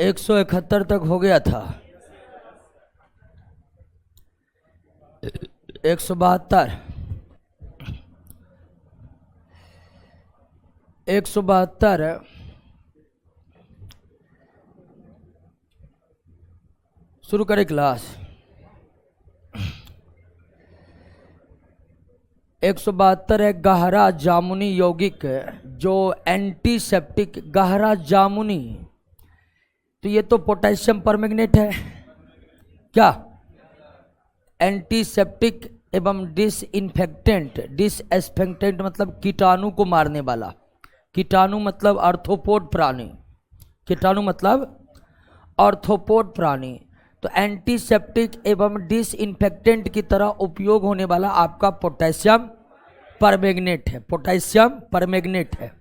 171 तक हो गया था। 172 172 शुरू करें क्लास। 172 है गहरा जामुनी यौगिक, जो एंटीसेप्टिक गहरा जामुनी, तो ये तो पोटेशियम परमैंगनेट है क्या? एंटीसेप्टिक एवं डिसइंफेक्टेंट मतलब कीटाणु को मारने वाला। कीटाणु मतलब आर्थ्रोपोड प्राणी, कीटाणु मतलब आर्थ्रोपोड प्राणी। तो एंटीसेप्टिक एवं डिसइंफेक्टेंट की तरह उपयोग होने वाला आपका पोटेशियम परमैंगनेट है, पोटेशियम परमैंगनेट है।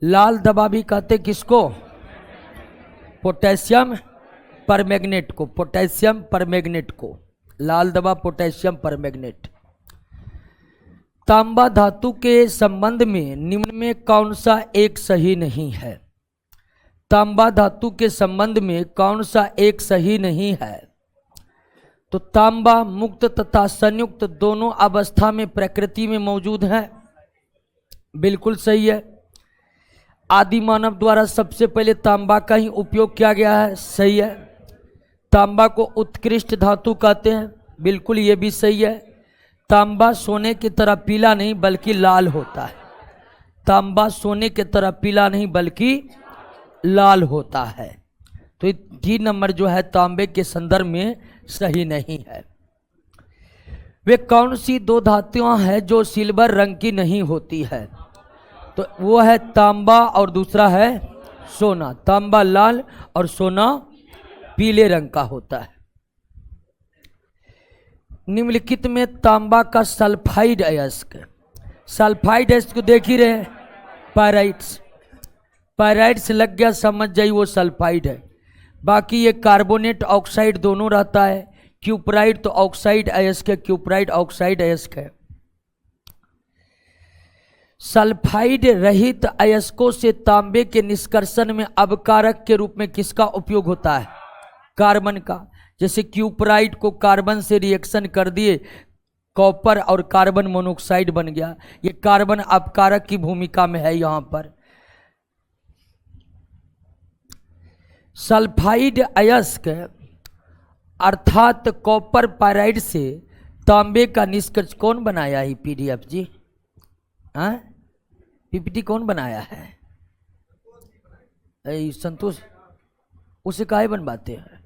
लाल दवा भी कहते किसको? पोटेशियम परमैंगनेट को, पोटेशियम परमैंगनेट को लाल दवा पोटेशियम परमैंगनेट। तांबा धातु के संबंध में निम्न में कौन सा एक सही नहीं है? तांबा धातु के संबंध में कौन सा एक सही नहीं है? तो तांबा मुक्त तथा संयुक्त दोनों अवस्था में प्रकृति में मौजूद है, बिल्कुल सही है। आदि मानव द्वारा सबसे पहले तांबा का ही उपयोग किया गया है, सही है। तांबा को उत्कृष्ट धातु कहते हैं, बिल्कुल ये भी सही है। तांबा सोने की तरह पीला नहीं बल्कि लाल होता है, तांबा सोने की तरह पीला नहीं बल्कि लाल होता है। तो 3 नंबर जो है तांबे के संदर्भ में सही नहीं है। वे कौन सी 2 धातुएं हैं जो सिल्वर रंग की नहीं होती है? तो वो है तांबा और दूसरा है सोना। तांबा लाल और सोना पीले रंग का होता है। निम्नलिखित में तांबा का सल्फाइड अयस्क, सल्फाइड अयस्क को देख ही रहे, पायराइट्स, पायराइट्स लग गया समझ जाइए वो सल्फाइड है। बाकी ये कार्बोनेट ऑक्साइड दोनों रहता है। क्यूपराइड तो ऑक्साइड अयस्क है, क्यूपराइड ऑक्साइड अयस्क है। सल्फाइड रहित अयस्कों से तांबे के निष्कर्षण में अवकारक के रूप में किसका उपयोग होता है? कार्बन का। जैसे क्यूपराइड को कार्बन से रिएक्शन कर दिए, कॉपर और कार्बन मोनोऑक्साइड बन गया, ये कार्बन अपकारक की भूमिका में है यहां पर। सल्फाइड अयस्क अर्थात कॉपर पायराइड से तांबे का निष्कर्ष कौन बनाया है? पीडीएफ जी, हाँ पीपीटी कौन बनाया है? संतोष, उसे काहे बनवाते हैं?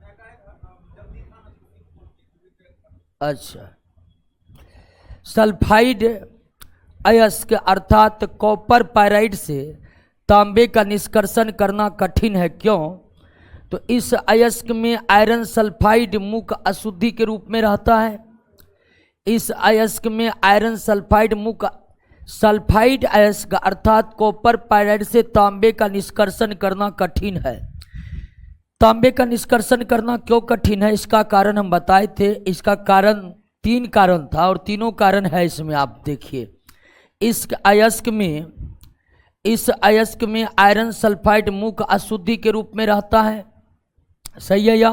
अच्छा, सल्फाइड अयस्क अर्थात कॉपर पायराइड से तांबे का निष्कर्षण करना कठिन है। क्यों? तो इस अयस्क में आयरन सल्फाइड मुख्य अशुद्धि के रूप में रहता है। इस अयस्क में आयरन सल्फाइड मुख्य, सल्फाइड अयस्क अर्थात कॉपर पायराइड से तांबे का निष्कर्षण करना कठिन है। तांबे का निष्कर्षण करना क्यों कठिन है, इसका कारण हम बताए थे। इसका कारण 3 कारण था और तीनों कारण है इसमें, आप देखिए। इस अयस्क में आयरन सल्फाइड मुख्य अशुद्धि के रूप में रहता है, सही है। या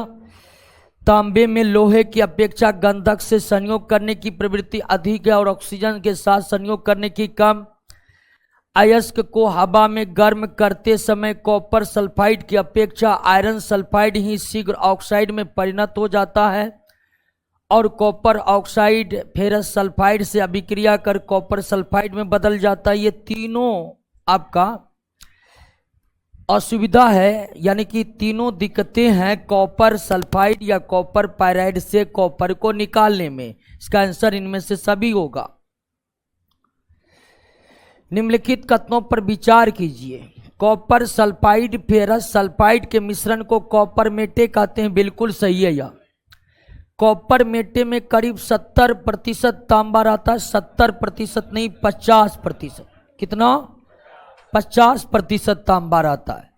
तांबे में लोहे की अपेक्षा गंधक से संयोग करने की प्रवृत्ति अधिक है और ऑक्सीजन के साथ संयोग करने की कम। अयस्क को हवा में गर्म करते समय कॉपर सल्फाइड की अपेक्षा आयरन सल्फाइड ही शीघ्र ऑक्साइड में परिणत हो जाता है और कॉपर ऑक्साइड फेरस सल्फाइड से अभिक्रिया कर कॉपर सल्फाइड में बदल जाता है। ये तीनों आपका असुविधा है, यानी कि तीनों दिक्कतें हैं कॉपर सल्फाइड या कॉपर पायराइड से कॉपर को निकालने में। इसका आंसर इनमें से सभी होगा। निम्नलिखित कथनों पर विचार कीजिए। कॉपर सल्फाइड फेरस सल्फाइड के मिश्रण को कॉपर मेटे कहते हैं, बिल्कुल सही है। यह कॉपर मेटे में करीब 70% तांबा रहता है, 70% नहीं 50%। कितना? 50% तांबा रहता है।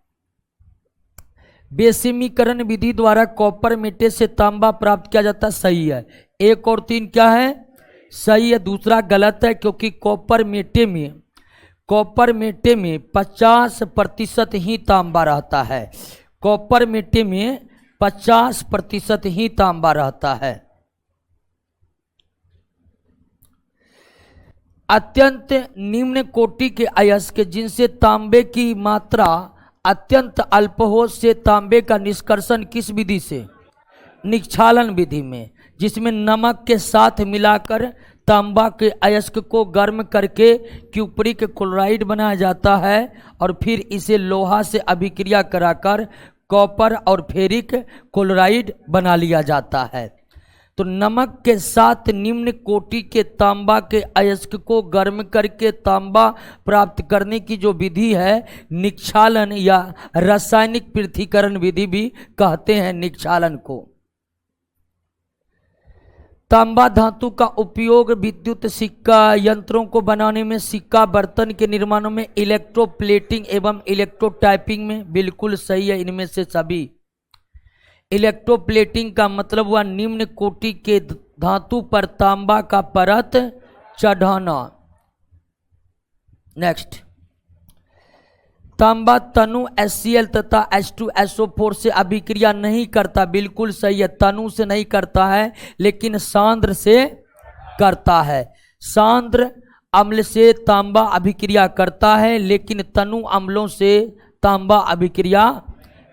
बेसिमीकरण विधि द्वारा कॉपर मेटे से तांबा प्राप्त किया जाता है, सही है। 1 और 3 क्या है? सही है। दूसरा गलत है, क्योंकि कॉपर मेटे में कॉपर मेटे में 50% ही तांबा रहता है। कॉपर मेटे में 50% ही तांबा रहता है। अत्यंत निम्न कोटि के अयस्क जिनसे तांबे की मात्रा अत्यंत अल्प हो से तांबे का निष्कर्षण किस विधि से? निक्षालन विधि में, जिसमें नमक के साथ मिलाकर तांबा के अयस्क को गर्म करके क्यूपरिक क्लोराइड बनाया जाता है और फिर इसे लोहा से अभिक्रिया कराकर कॉपर और फेरिक क्लोराइड बना लिया जाता है। तो नमक के साथ निम्न कोटि के तांबा के अयस्क को गर्म करके तांबा प्राप्त करने की जो विधि है निक्षालन या रासायनिक पृथक्करण विधि भी कहते हैं निक्षालन को। तांबा धातु का उपयोग विद्युत सिक्का यंत्रों को बनाने में, सिक्का बर्तन के निर्माणों में, इलेक्ट्रोप्लेटिंग एवं इलेक्ट्रोटाइपिंग में। बिल्कुल सही है इनमें से सभी। इलेक्ट्रोप्लेटिंग का मतलब हुआ निम्न कोटि के धातु पर तांबा का परत चढ़ाना। नेक्स्ट, तांबा तनु HCl तथा H2SO4 से अभिक्रिया नहीं करता। बिल्कुल सही है, तनु से नहीं करता है लेकिन सांद्र से करता है। सांद्र अम्ल से तांबा अभिक्रिया करता है लेकिन तनु अम्लों से तांबा अभिक्रिया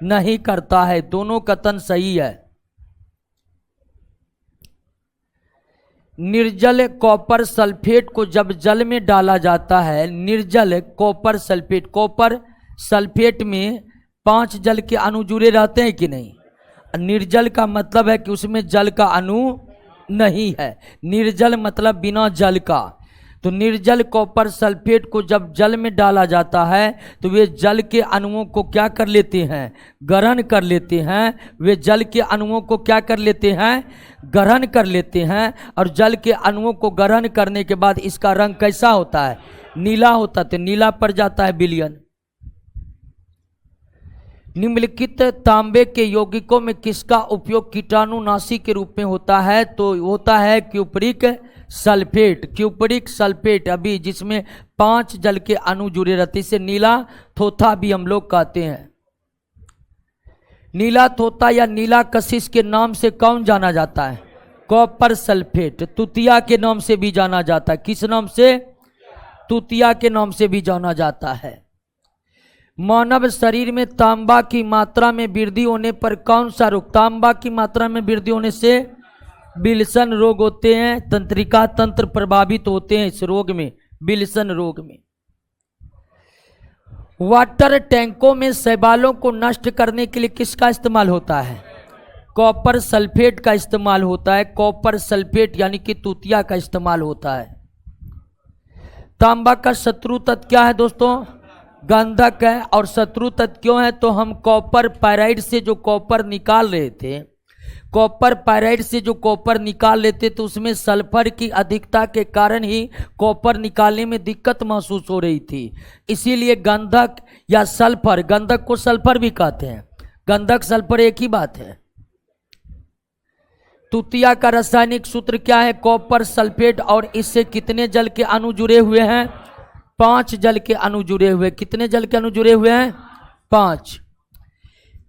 नहीं करता है। दोनों कथन सही है। निर्जल कॉपर सल्फेट को जब जल में डाला जाता है, निर्जल कॉपर सल्फेट, कॉपर सल्फेट में 5 जल के अणु जुड़े रहते हैं कि नहीं? निर्जल का मतलब है कि उसमें जल का अणु नहीं है। निर्जल मतलब बिना जल का। तो निर्जल कॉपर सल्फेट को जब जल में डाला जाता है तो वे जल के अणुओं को क्या कर लेते हैं? ग्रहण कर लेते हैं। वे जल के अणुओं को क्या कर लेते हैं? ग्रहण कर लेते हैं। और जल के अणुओं को ग्रहण करने के बाद इसका रंग कैसा होता है? नीला होता है। तो नीला पड़ जाता है विलयन। निम्नलिखित तांबे के यौगिकों में किसका उपयोग कीटाणुनाशी के रूप में होता है? तो होता है क्यूपरिक सल्फेट। क्यूपरिक सल्फेट अभी जिसमें 5 जल के अणु जुड़े रहते, इसे नीला थोथा भी हम लोग कहते हैं। नीला थोथा या नीला कशिश के नाम से कौन जाना जाता है? Copper sulphate. तुतिया के नाम से भी जाना जाता है। किस नाम से? तुतिया के नाम से भी जाना जाता है। मानव शरीर में तांबा की मात्रा में वृद्धि होने पर कौन सा रोग? तांबा की मात्रा में वृद्धि होने से विल्सन रोग होते हैं। तंत्रिका तंत्र प्रभावित होते हैं इस रोग में, विल्सन रोग में। वाटर टैंकों में शैवालों को नष्ट करने के लिए किसका इस्तेमाल होता है? कॉपर सल्फेट का इस्तेमाल होता है। कॉपर सल्फेट यानी कि तुतिया का इस्तेमाल होता है। तांबा का शत्रु तत्व क्या है दोस्तों? गंधक है। और शत्रु तत्व क्यों है? तो हम कॉपर पायराइड से जो कॉपर निकाल रहे थे, कॉपर पायराइड से जो कॉपर निकाल लेते तो उसमें सल्फर की अधिकता के कारण ही कॉपर निकालने में दिक्कत महसूस हो रही थी। इसीलिए गंधक या सल्फर, गंधक को सल्फर भी कहते हैं, गंधक सल्फर एक ही बात है। तुतिया का रासायनिक सूत्र क्या है? Copper sulphate. और इससे कितने जल के अणु जुड़े हुए हैं? 5 जल के अणु जुड़े हुए। कितने जल के अणु जुड़े हुए हैं? 5।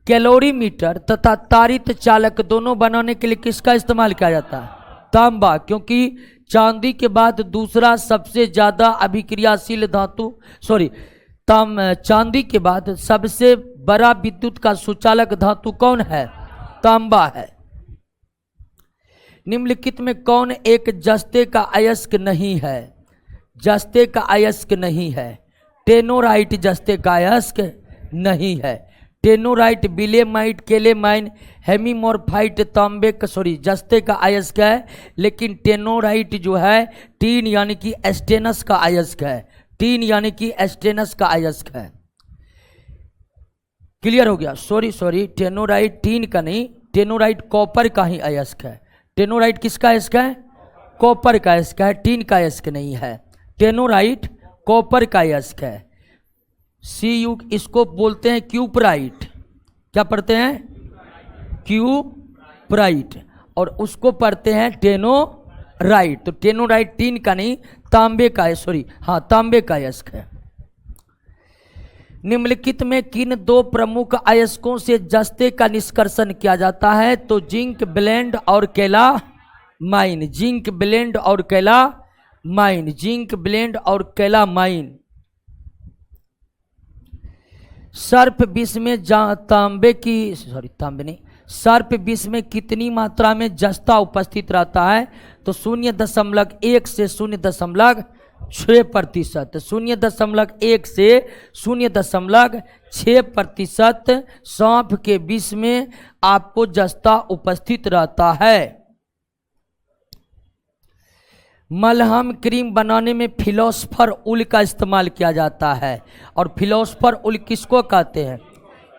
कैलोरीमीटर तथा तारित चालक दोनों बनाने के लिए किसका इस्तेमाल किया जाता है? तांबा। क्योंकि चांदी के बाद दूसरा सबसे ज्यादा अभिक्रियाशील धातु, चांदी के बाद सबसे बड़ा विद्युत का सुचालक धातु कौन है? तांबा है। निम्नलिखित में कौन एक जस्ते का अयस्क नहीं है? जस्ते का अयस्क नहीं है। टेनोराइट जस्ते का अयस्क नहीं है। टेनोराइट, बिलेमाइट, केलेमाइन, हेमीमोरफाइट तांबे का जस्ते का अयस्क है। लेकिन टेनोराइट जो है टीन यानी कि एस्टेनस का अयस्क है। टीन यानी कि एस्टेनस का अयस्क है। क्लियर हो गया? सॉरी, टेनोराइट टीन का नहीं, टेनोराइट कॉपर का ही अयस्क है। टेनोराइट किसका अयस्क है? कॉपर का अयस्क है, टीन का अयस्क नहीं है। टेनोराइट कॉपर का अयस्क है। Cu इसको बोलते हैं क्यूपराइट। क्या पढ़ते हैं? क्यूपराइट। और उसको पढ़ते हैं टेनोराइट। तो टेनोराइट टीन का नहीं, तांबे का है। तांबे का अयस्क है। निम्नलिखित में किन दो प्रमुख अयस्कों से जस्ते का निष्कर्षण किया जाता है? तो जिंक ब्लेंड और कैलामाइन, जिंक ब्लेंड और कैलामाइन, जिंक ब्लेंड और कैलामाइन। सर्प विष में तांबे नहीं, सर्प विष में कितनी मात्रा में जस्ता उपस्थित रहता है? तो 0.1 से 0.6%, 0.1 से 0.6% सांप के विष में आपको जस्ता उपस्थित रहता है। मलहम क्रीम बनाने में फिलोसफर उल का इस्तेमाल किया जाता है, और फिलोसफर उल किसको कहते हैं?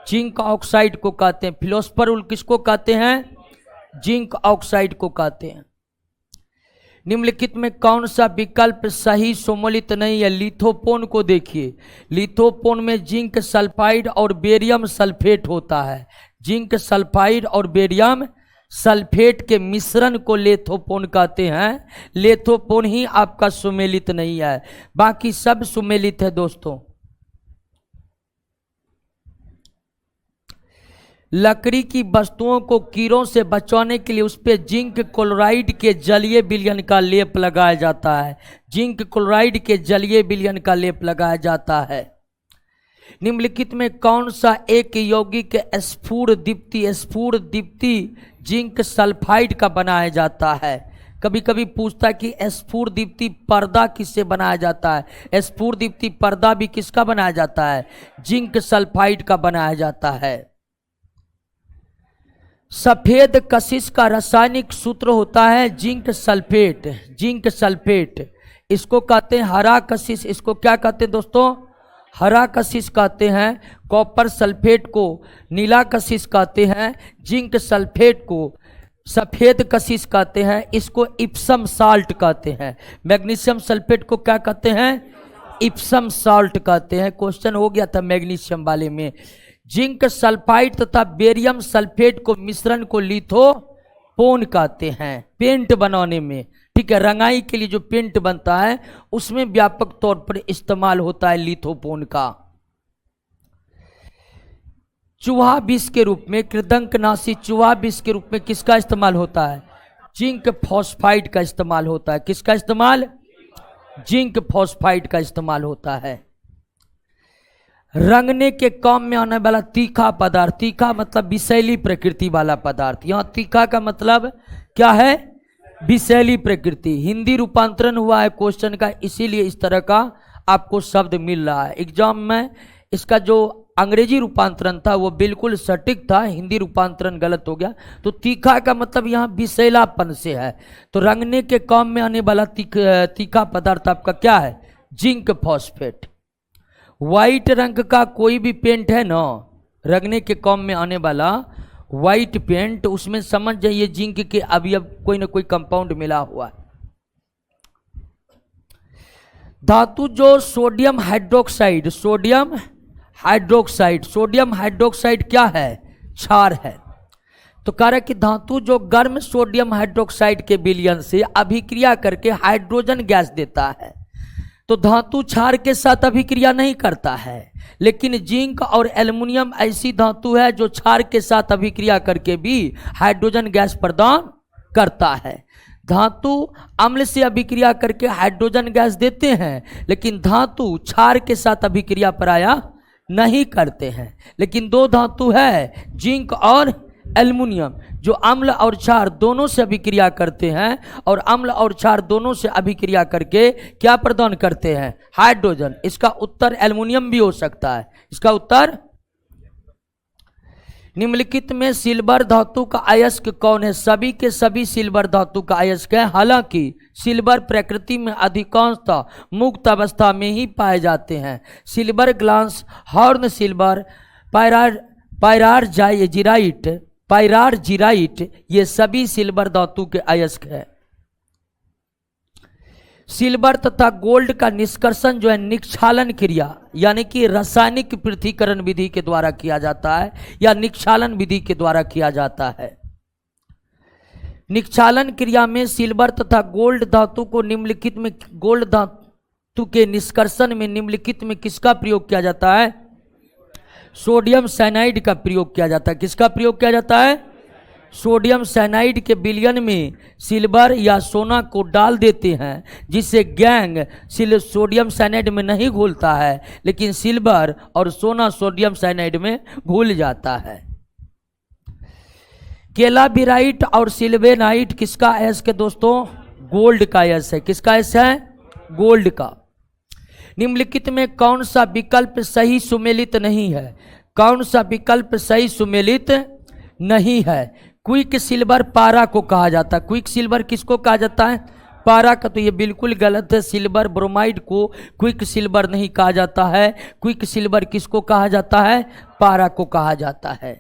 जिंक ऑक्साइड को कहते हैं। फिलोसफर उल किसको कहते हैं? जिंक ऑक्साइड को कहते हैं। निम्नलिखित में कौन सा विकल्प सही सम्मिलित नहीं है? लिथोपोन को देखिए, लिथोपोन में जिंक सल्फाइड और बेरियम सल्फेट होता है। जिंक सल्फाइड और बेरियम सल्फेट के मिश्रण को लेथोपोन कहते हैं। लेथोपोन ही आपका सुमेलित नहीं है, बाकी सब सुमेलित है दोस्तों। लकड़ी की वस्तुओं को कीड़ों से बचाने के लिए उस पर जिंक क्लोराइड के जलीय विलयन का लेप लगाया जाता है। जिंक क्लोराइड के जलीय विलयन का लेप लगाया जाता है। निम्नलिखित में कौन सा एक यौगिक स्फुरदीप्ति जिंक सल्फाइड का बनाया जाता है? कभी कभी पूछता है कि स्फुरदीप्ति पर्दा किससे बनाया जाता है? स्फुरदीप्ति पर्दा भी किसका बनाया जाता है? जिंक सल्फाइड का बनाया जाता है। सफेद कशिश का रासायनिक सूत्र होता है जिंक सल्फेट, जिंक सल्फेट। इसको कहते हैं हरा कशिश। इसको क्या कहते हैं दोस्तों? हरा कशिश कहते हैं। कॉपर सल्फेट को नीला कशिश कहते हैं। जिंक सल्फेट को सफेद कशिश कहते हैं। इसको इप्सम साल्ट कहते हैं। मैग्नीशियम सल्फेट को क्या कहते हैं? इप्सम साल्ट कहते हैं। क्वेश्चन हो गया था मैग्नीशियम वाले में। जिंक सल्फाइड तथा बेरियम सल्फेट को मिश्रण को लिथोपोन कहते हैं, पेंट बनाने में। ठीक है, रंगाई के लिए जो पेंट बनता है उसमें व्यापक तौर पर इस्तेमाल होता है लिथोपोन का। चूहा विष के रूप में, कृदंकनाशी चूहा विष के रूप में किसका इस्तेमाल होता है? जिंक फॉस्फाइड का इस्तेमाल होता है। किसका इस्तेमाल? जिंक फॉस्फाइड का इस्तेमाल होता है। रंगने के काम में आने वाला तीखा पदार्थ, तीखा मतलब विषैली प्रकृति वाला पदार्थ। यहाँ तीखा का मतलब क्या है? विषैली प्रकृति। हिंदी रूपांतरण हुआ है क्वेश्चन का, इसीलिए इस तरह का आपको शब्द मिल रहा है एग्जाम में। इसका जो अंग्रेजी रूपांतरण था वो बिल्कुल सटीक था, हिंदी रूपांतरण गलत हो गया। तो तीखा का मतलब यहाँ विषैलापन से है। तो रंगने के काम में आने वाला तीखा पदार्थ आपका क्या है? Zinc phosphate. व्हाइट रंग का कोई भी पेंट है ना, रंगने के काम में आने वाला व्हाइट पेंट, उसमें समझ जाइए जिंक के अवयव कोई ना कोई कंपाउंड मिला हुआ है। धातु जो sodium hydroxide, sodium hydroxide, sodium hydroxide क्या है? क्षार है। तो कह रहा है कि धातु जो गर्म सोडियम हाइड्रोक्साइड के विलयन से अभिक्रिया करके हाइड्रोजन गैस देता है। तो धातु क्षार के साथ अभिक्रिया नहीं करता है, लेकिन जिंक और एल्युमिनियम ऐसी धातु है जो क्षार के साथ अभिक्रिया करके भी हाइड्रोजन गैस प्रदान करता है। धातु अम्ल से अभिक्रिया करके हाइड्रोजन गैस देते हैं, लेकिन धातु क्षार के साथ अभिक्रिया प्रायः नहीं करते हैं। लेकिन दो धातु है जिंक और एल्युमिनियम जो अम्ल और क्षार दोनों से अभिक्रिया करते हैं, और अम्ल और क्षार दोनों से अभिक्रिया करके क्या प्रदान करते हैं? हाइड्रोजन। इसका उत्तर एल्युमिनियम भी हो सकता है। इसका उत्तर निम्नलिखित में सिल्वर धातु का अयस्क कौन है? सभी के सभी सिल्वर धातु का अयस्क है। हालांकि सिल्वर प्रकृति में अधिकांशतः मुक्त अवस्था में ही पाए जाते हैं। सिल्वर ग्लास, हॉर्न सिल्वर, पायरार्जिराइट ये सभी सिल्वर धातु के अयस्क है। सिल्वर तथा गोल्ड का निष्कर्षण जो है निक्षालन क्रिया यानी कि रासायनिक पृथक्करण विधि के द्वारा किया जाता है, या निक्षालन विधि के द्वारा किया जाता है। निक्षालन क्रिया में सिल्वर तथा गोल्ड धातु को निम्नलिखित में, गोल्ड धातु के निष्कर्षण में निम्नलिखित में किसका प्रयोग किया जाता है? सोडियम साइनाइड का प्रयोग किया जाता है। किसका प्रयोग किया जाता है? सोडियम साइनाइड के विलयन में सिल्वर या सोना को डाल देते हैं, जिससे गैंग सोडियम साइनाइड में नहीं घुलता है, लेकिन सिल्वर और सोना सोडियम साइनाइड में घुल जाता है। केलाबिराइट और सिल्वेनाइट किसका अयस्क है दोस्तों? गोल्ड का अयस्क है। किसका अयस्क है? गोल्ड का। निम्नलिखित में कौन सा विकल्प सही सुमेलित नहीं है? कौन सा विकल्प सही सुमेलित नहीं है? क्विक सिल्वर पारा को कहा जाता है। क्विक सिल्वर किसको कहा जाता है? पारा का। तो ये बिल्कुल गलत है। सिल्वर ब्रोमाइड को क्विक सिल्वर नहीं कहा जाता है। क्विक सिल्वर किसको कहा जाता है? पारा को कहा जाता है।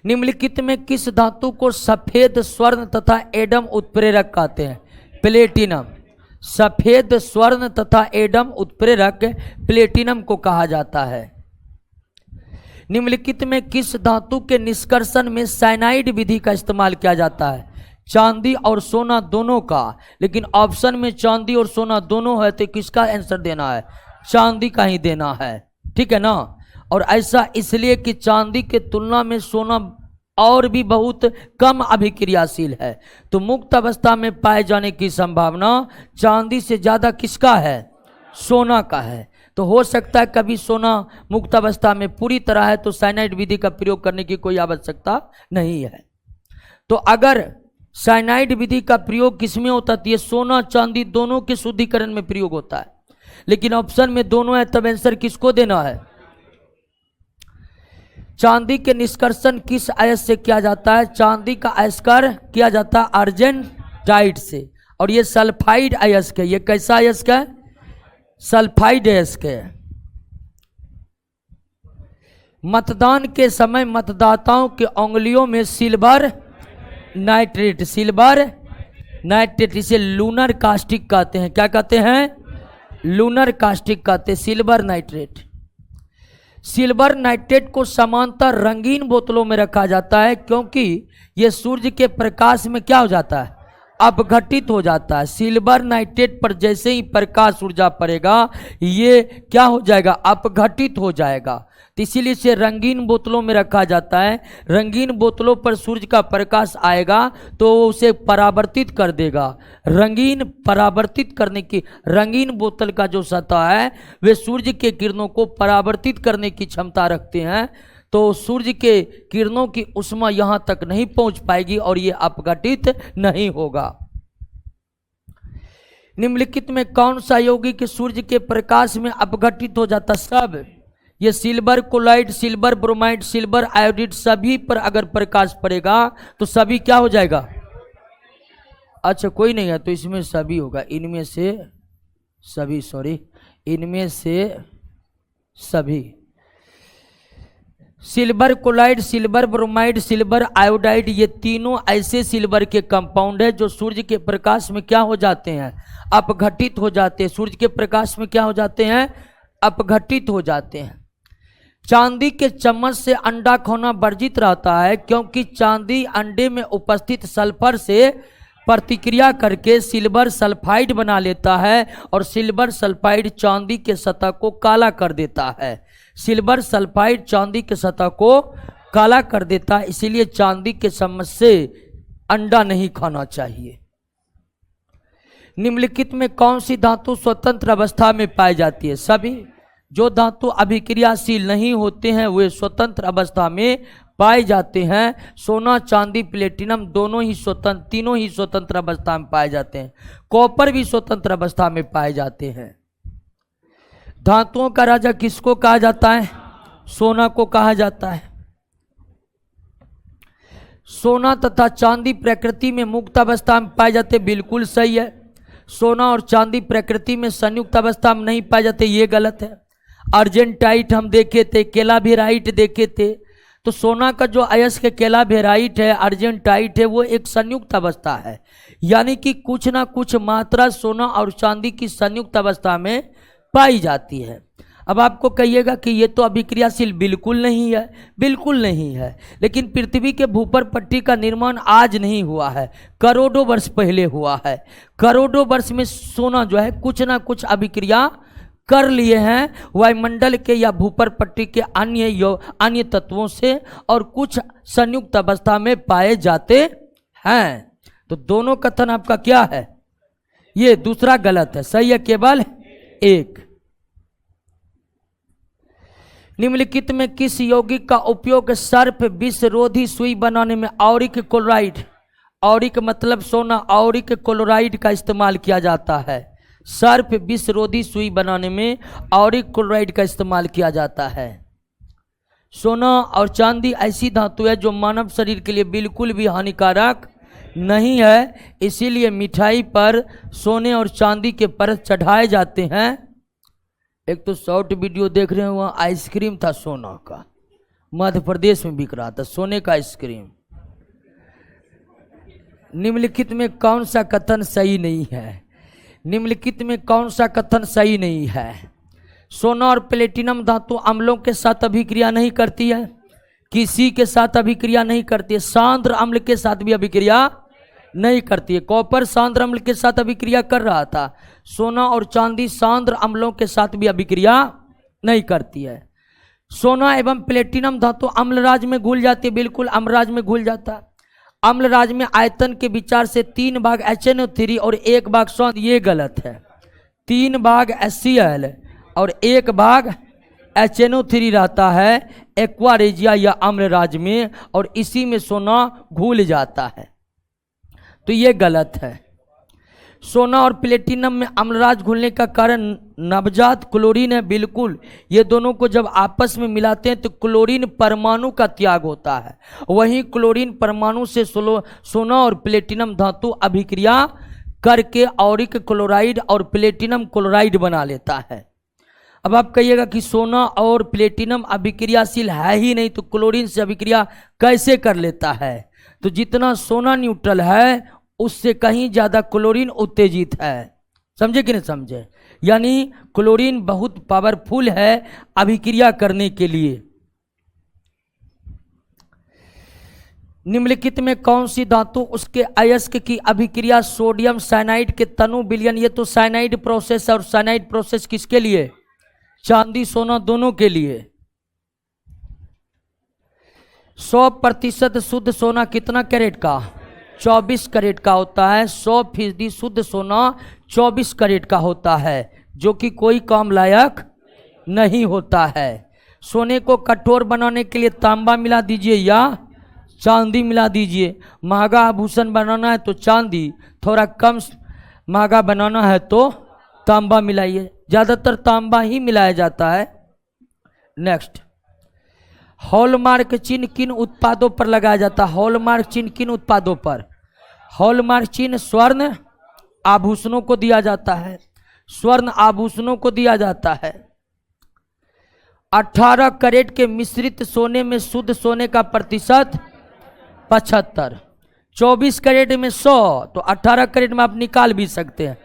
निम्नलिखित में किस धातु को सफेद स्वर्ण तथा एडम उत्प्रेरक कहते हैं? प्लेटिनम। सफेद स्वर्ण तथा एडम उत्प्रेरक प्लेटिनम को कहा जाता है। निम्नलिखित में किस धातु के निष्कर्षण में साइनाइड विधि का इस्तेमाल किया जाता है? चांदी और सोना दोनों का। लेकिन ऑप्शन में चांदी और सोना दोनों है, तो किसका आंसर देना है? चांदी का ही देना है। ठीक है ना? और ऐसा इसलिए कि चांदी के तुलना में सोना और भी बहुत कम अभिक्रियाशील है, तो मुक्त अवस्था में पाए जाने की संभावना चांदी से ज़्यादा किसका है? सोना का है। तो हो सकता है कभी सोना मुक्त अवस्था में पूरी तरह है तो साइनाइड विधि का प्रयोग करने की कोई आवश्यकता नहीं है। तो अगर साइनाइड विधि का प्रयोग किसमें होता है? तो ये सोना चांदी दोनों के शुद्धिकरण में प्रयोग होता है। लेकिन ऑप्शन में दोनों है, तब आंसर किसको देना है? चांदी के निष्कर्षण किस अयस्क से किया जाता है? चांदी का अयस्कर किया जाता है अर्जेंटाइट से, और ये सल्फाइड अयस्क है। ये कैसा अयस्क है? सल्फाइड अयस्क है। मतदान के समय मतदाताओं के उंगलियों में सिल्वर नाइट्रेट, सिल्वर नाइट्रेट, इसे लूनर कास्टिक कहते हैं। क्या कहते हैं? लूनर कास्टिक कहते हैं, सिल्वर नाइट्रेट। सिल्वर नाइट्रेट को समांतर रंगीन बोतलों में रखा जाता है, क्योंकि यह सूर्य के प्रकाश में क्या हो जाता है? अपघटित हो जाता है। सिल्वर नाइट्रेट पर जैसे ही प्रकाश ऊर्जा पड़ेगा, ये क्या हो जाएगा? अपघटित हो जाएगा। तो इसीलिए इसे रंगीन बोतलों में रखा जाता है। रंगीन बोतलों पर सूर्य का प्रकाश आएगा तो उसे परावर्तित कर देगा। रंगीन परावर्तित करने की, रंगीन बोतल का जो सतह है वे सूर्य के किरणों को परावर्तित करने की क्षमता रखते हैं, तो सूर्य के किरणों की ऊष्मा यहाँ तक नहीं पहुँच पाएगी और ये अपघटित नहीं होगा। निम्नलिखित में कौन सा यौगिक सूर्य के प्रकाश में अपघटित हो जाता? सब। ये silver chloride, silver bromide, silver iodide, सभी पर अगर प्रकाश पड़ेगा तो सभी क्या हो जाएगा? अच्छा कोई नहीं है तो इसमें सभी होगा। इनमें से सभी, सॉरी, इनमें से सभी। Silver chloride, silver bromide, silver iodide, ये तीनों ऐसे सिल्वर के कंपाउंड है जो सूर्य के प्रकाश में क्या हो जाते हैं? अपघटित हो जाते हैं। सूर्य के प्रकाश में क्या हो जाते हैं? अपघटित हो जाते हैं। चांदी के चम्मच से अंडा खोना वर्जित रहता है, क्योंकि चांदी अंडे में उपस्थित सल्फर से प्रतिक्रिया करके सिल्वर सल्फाइड बना लेता है, और सिल्वर सल्फाइड चांदी के सतह को काला कर देता है। सिल्वर सल्फाइड चांदी के सतह को काला कर देता है, इसीलिए चांदी के चम्मच से अंडा नहीं खाना चाहिए। निम्नलिखित में कौन सी धातु स्वतंत्र अवस्था में पाई जाती है? सभी। जो धातु अभिक्रियाशील नहीं होते हैं वे स्वतंत्र अवस्था में पाए जाते हैं। सोना, चांदी, प्लेटिनम दोनों ही स्वतंत्र, तीनों ही स्वतंत्र अवस्था में पाए जाते हैं। कॉपर भी स्वतंत्र अवस्था में पाए जाते हैं। धातुओं का राजा किसको कहा जाता है? सोना को कहा जाता है। सोना तथा चांदी प्रकृति में मुक्त अवस्था में पाए जाते, बिल्कुल सही है। सोना और चांदी प्रकृति में संयुक्त अवस्था में नहीं पाए जाते, ये गलत है। अर्जेंटाइट हम देखे थे, केलाभिराइट देखे थे, तो सोना का जो अयस्क केलाभिराइट है, अर्जेंटाइट है, वो एक संयुक्त अवस्था है, यानी कि कुछ ना कुछ मात्रा सोना और चांदी की संयुक्त अवस्था में पाई जाती है। अब आपको कहिएगा कि ये तो अभिक्रियाशील, बिल्कुल नहीं है, बिल्कुल नहीं है। लेकिन पृथ्वी के भूपर पट्टी का निर्माण आज नहीं हुआ है, करोड़ों वर्ष पहले हुआ है। करोड़ों वर्ष में सोना जो है कुछ ना कुछ अभिक्रिया कर लिए हैं वायुमंडल के या भूपर पट्टी के अन्य तत्वों से और कुछ संयुक्त अवस्था में पाए जाते हैं। तो दोनों कथन आपका क्या है? ये दूसरा गलत है, सही है केवल एक। निम्नलिखित में किस यौगिक का उपयोग सर्प विषरोधी सुई बनाने में ऑरिक क्लोराइड, ऑरिक मतलब सोना, ऑरिक क्लोराइड का इस्तेमाल किया जाता है? सर्प विषरोधी सुई बनाने में ऑरिक क्लोराइड का इस्तेमाल किया जाता है। सोना और चांदी ऐसी धातु है जो मानव शरीर के लिए बिल्कुल भी हानिकारक नहीं है, इसीलिए मिठाई पर सोने और चांदी के परत चढ़ाए जाते हैं। एक तो शॉर्ट वीडियो देख रहे हैं, वहाँ आइसक्रीम था सोना का, मध्य प्रदेश में बिक रहा था सोने का आइसक्रीम। निम्नलिखित में कौन सा कथन सही नहीं है? निम्नलिखित में कौन सा कथन सही नहीं है? सोना और प्लेटिनम धातु अम्लों के साथ अभिक्रिया नहीं करती है, किसी के साथ अभिक्रिया नहीं करती है, सांद्र अम्ल के साथ भी अभिक्रिया नहीं करती है। कॉपर सांद्र अम्ल के साथ अभिक्रिया कर रहा था, सोना और चांदी सांद्र अम्लों के साथ भी अभिक्रिया नहीं करती है। सोना एवं प्लेटिनम धातु अम्लराज में घुल जाती है, बिल्कुल अम्लराज में घुल जाता है। अम्लराज में आयतन के विचार से 3 भाग HNO3 और 1 भाग सोना, ये गलत है। 3 भाग HCl और 1 भाग HNO3 रहता है एक्वा रेजिया या अम्लराज में, और इसी में सोना घुल जाता है, तो ये गलत है। सोना और प्लेटिनम में अम्लराज घुलने का कारण नवजात क्लोरीन है, बिल्कुल। ये दोनों को जब आपस में मिलाते हैं तो क्लोरीन परमाणु का त्याग होता है, वहीं क्लोरीन परमाणु से सोना और प्लेटिनम धातु अभिक्रिया करके ऑरिक क्लोराइड और प्लेटिनम क्लोराइड बना लेता है। अब आप कहिएगा कि सोना और प्लेटिनम अभिक्रियाशील है ही नहीं, तो क्लोरीन से अभिक्रिया कैसे कर लेता है? तो जितना सोना न्यूट्रल है उससे कहीं ज़्यादा क्लोरीन उत्तेजित है, समझे कि नहीं समझे? यानी क्लोरीन बहुत पावरफुल है अभिक्रिया करने के लिए। निम्नलिखित में कौन सी धातु उसके अयस्क की अभिक्रिया सोडियम साइनाइड के तनु विलयन, ये तो साइनाइड प्रोसेस, और साइनाइड प्रोसेस किसके लिए? चांदी सोना दोनों के लिए। 100% शुद्ध सोना कितना कैरेट का? 24 कैरेट का होता है। 100% शुद्ध सोना 24 कैरेट का होता है, जो कि कोई काम लायक नहीं होता है। सोने को कठोर बनाने के लिए तांबा मिला दीजिए या चांदी मिला दीजिए। महंगा आभूषण बनाना है तो चांदी, थोड़ा कम महंगा बनाना है तो तांबा मिलाइए, ज़्यादातर तांबा ही मिलाया जाता है। नेक्स्ट, हॉलमार्क चिन्ह किन उत्पादों पर लगाया जाता है? हॉलमार्क चिन्ह किन उत्पादों पर? हॉलमार्क चिन्ह स्वर्ण आभूषणों को दिया जाता है, स्वर्ण आभूषणों को दिया जाता है। 18 कैरेट के मिश्रित सोने में शुद्ध सोने का प्रतिशत 75, 24 कैरेट में 100, तो 18 कैरेट में आप निकाल भी सकते हैं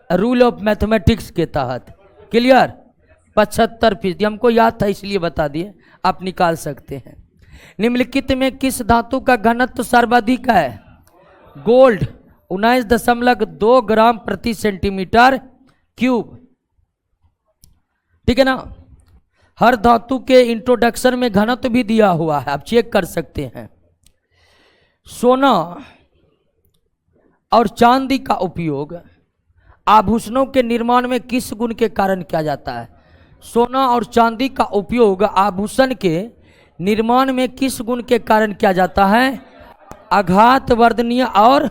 रूल ऑफ मैथमेटिक्स के तहत। क्लियर? 75%, हमको याद था इसलिए बता दिए, आप निकाल सकते हैं। निम्नलिखित में किस धातु का घनत्व सर्वाधिक है? गोल्ड 19.2 ग्राम प्रति सेंटीमीटर क्यूब, ठीक है ना? हर धातु के इंट्रोडक्शन में घनत्व भी दिया हुआ है, आप चेक कर सकते हैं। सोना और चांदी का उपयोग आभूषणों के निर्माण में किस गुण के कारण किया जाता है? सोना और चांदी का उपयोग आभूषण के निर्माण में किस गुण के कारण किया जाता है? आघात वर्धनीय और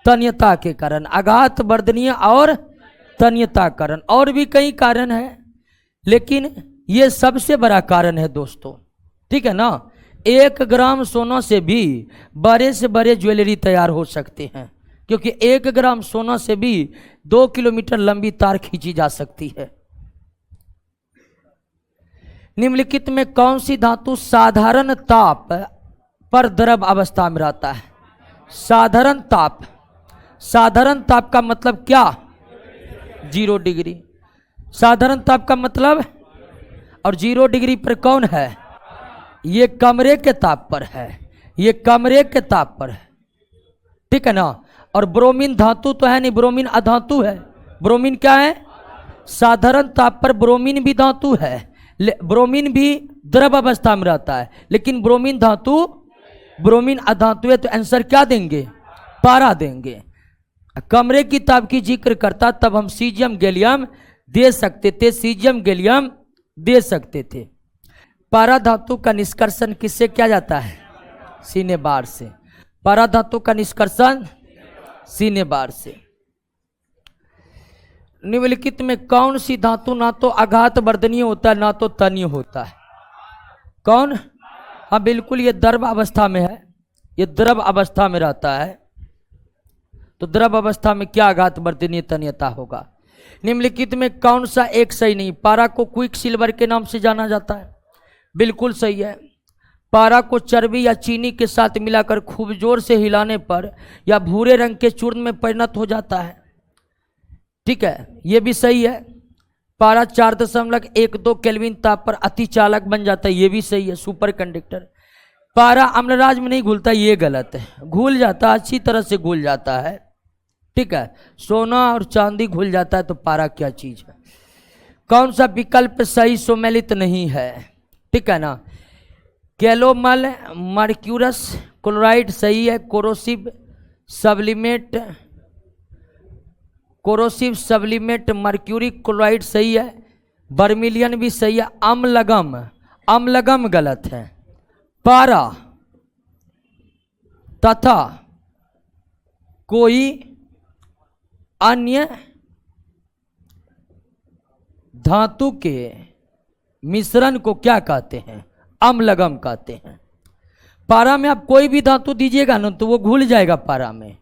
तन्यता के कारण, आघात वर्धनीय और तन्यता कारण। और भी कई कारण हैं, लेकिन ये सबसे बड़ा कारण है दोस्तों, ठीक है ना? 1 ग्राम सोना से भी बड़े से बड़े ज्वेलरी तैयार हो सकते हैं, क्योंकि 1 ग्राम सोना से भी 2 किलोमीटर लंबी तार खींची जा सकती है। निम्नलिखित में कौन सी धातु साधारण ताप पर द्रव अवस्था में रहता है? साधारण ताप, साधारण ताप का मतलब क्या? 0 डिग्री। साधारण ताप का मतलब, और 0 डिग्री पर कौन है? ये कमरे के ताप पर है, ये कमरे के ताप पर है, ठीक है ना? और ब्रोमीन धातु तो है नहीं, ब्रोमीन अधातु है। ब्रोमीन क्या है? साधारण ताप पर ब्रोमीन भी धातु है, ब्रोमीन भी द्रव अवस्था में रहता है, लेकिन ब्रोमीन धातु, ब्रोमीन अधातु है, तो आंसर क्या देंगे? पारा देंगे। कमरे की ताप की जिक्र करता तब हम सीजियम गैलियम दे सकते थे, सीजियम गैलियम दे सकते थे। पारा धातु का निष्कर्षण किससे किया जाता है? सीने बार से। पारा धातु का निष्कर्षण सीने बार से। निम्नलिखित में कौन सी धातु ना तो आघात वर्धनीय होता है ना तो तनीय होता है? कौन? हाँ बिल्कुल, ये द्रव अवस्था में है, ये द्रव अवस्था में रहता है, तो द्रव अवस्था में क्या आघात वर्धनीय तनीयता होगा? निम्नलिखित में कौन सा एक सही नहीं? पारा को क्विक सिल्वर के नाम से जाना जाता है, बिल्कुल सही है। पारा को चर्बी या चीनी के साथ मिलाकर खूब जोर से हिलाने पर या भूरे रंग के चूर्ण में परिणत हो जाता है, ठीक है, ये भी सही है। पारा 4.12 केल्विन ताप पर अति चालक बन जाता है, ये भी सही है, सुपर कंडक्टर। पारा अम्लराज में नहीं घुलता, ये गलत है, घुल जाता है, अच्छी तरह से घुल जाता है, ठीक है। सोना और चांदी घुल जाता है तो पारा क्या चीज है? कौन सा विकल्प सही सुमेलित नहीं है? ठीक है ना। कैलोमल मर्क्यूरस क्लोराइड सही है। कोरोसिव सब्लिमेट मर्क्यूरी क्लोराइड सही है। बर्मिलियन भी सही है। अम्लगम गलत है। पारा तथा कोई अन्य धातु के मिश्रण को क्या कहते हैं? अम्लगम कहते हैं। पारा में आप कोई भी धातु दीजिएगा ना तो वो घुल जाएगा पारा में,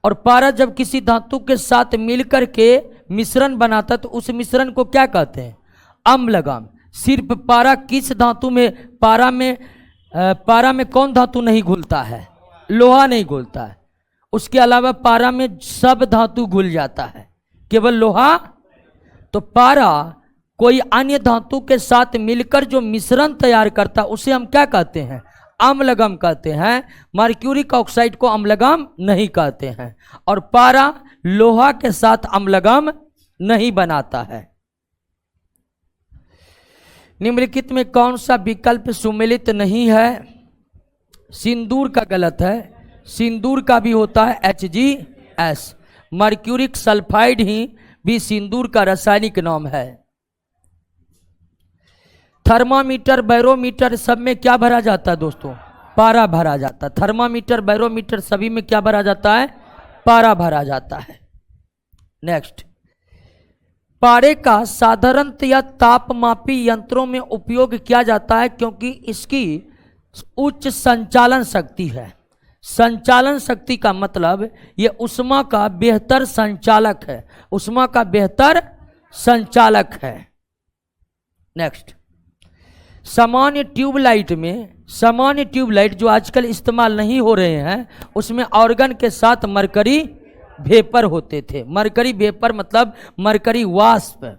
और पारा जब किसी धातु के साथ मिलकर के मिश्रण बनाता तो उस मिश्रण को क्या कहते हैं? अम्लगम। सिर्फ पारा किस धातु में? पारा में कौन धातु नहीं घुलता है? लोहा नहीं घुलता है। उसके अलावा पारा में सब धातु घुल जाता है, केवल लोहा। तो पारा कोई अन्य धातु के साथ मिलकर जो मिश्रण तैयार करता उसे हम क्या कहते हैं? अम्लगम कहते हैं। मर्क्यूरिक ऑक्साइड को अम्लगम नहीं कहते हैं, और पारा लोहा के साथ अम्लगम नहीं बनाता है। निम्नलिखित में कौन सा विकल्प सुमेलित नहीं है? सिंदूर का गलत है। सिंदूर का भी होता है HgS। मर्क्यूरिक सल्फाइड ही भी सिंदूर का रासायनिक नाम है। थर्मामीटर, बैरोमीटर सब में क्या भरा जाता है दोस्तों? पारा भरा जाता है। थर्मामीटर, बैरोमीटर सभी में क्या भरा जाता है? पारा भरा जाता है। नेक्स्ट, पारे का साधारणतया तापमापी यंत्रों में उपयोग किया जाता है क्योंकि इसकी उच्च संचालन शक्ति है। संचालन शक्ति का मतलब ये उष्मा का बेहतर संचालक है, उष्मा का बेहतर संचालक है। नेक्स्ट, सामान्य ट्यूबलाइट में, सामान्य ट्यूबलाइट जो आजकल इस्तेमाल नहीं हो रहे हैं, उसमें ऑर्गन के साथ मरकरी वेपर होते थे। मरकरी वेपर मतलब मरकरी वाष्प।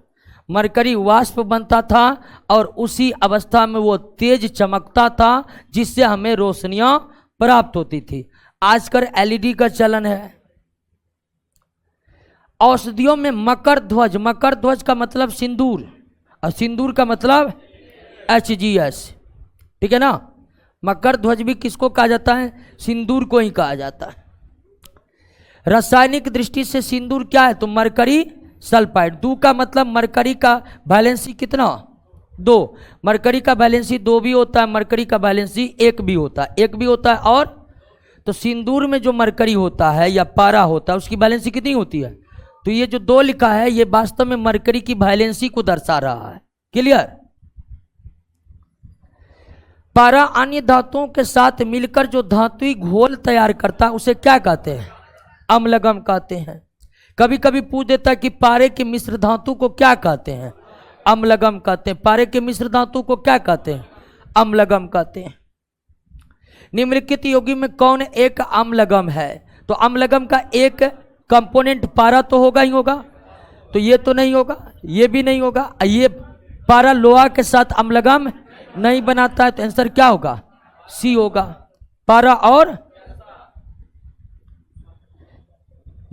मरकरी वाष्प बनता था और उसी अवस्था में वो तेज चमकता था जिससे हमें रोशनियां प्राप्त होती थी। आजकल LED का चलन है। औषधियों में मकर ध्वज, मकर ध्वज का मतलब सिंदूर, और सिंदूर का मतलब HgS, ठीक है ना। मकर ध्वज भी किसको कहा जाता है? सिंदूर को ही कहा जाता है। रासायनिक दृष्टि से सिंदूर क्या है? तो मरकरी सल्फाइड। 2 का मतलब मरकरी का वैलेंसी कितना? 2। मरकरी का वैलेंसी 2 भी होता है, मरकरी का वैलेंसी 1 भी होता है, 1 भी होता है। और तो सिंदूर में जो मरकरी होता है या पारा होता है उसकी वैलेंसी कितनी होती है? तो ये जो 2 लिखा है ये वास्तव में मरकरी की वैलेंसी को दर्शा रहा है। क्लियर? पारा अन्य धातुओं के साथ मिलकर जो धातुई घोल तैयार करता है उसे क्या कहते हैं? अम्लगम कहते हैं। कभी कभी पूछ देता है कि पारे के मिश्र धातु को क्या कहते हैं? अम्लगम कहते हैं। पारे के मिश्र धातु को क्या कहते हैं? अम्लगम कहते हैं। निम्नलिखित यौगिक में कौन एक अम्लगम है? तो अम्लगम का एक कंपोनेंट पारा तो होगा ही होगा, तो ये तो नहीं होगा, ये भी नहीं होगा। ये पारा लोहा के साथ अम्लगम नहीं बनाता है, तो आंसर क्या होगा? C होगा। पारा और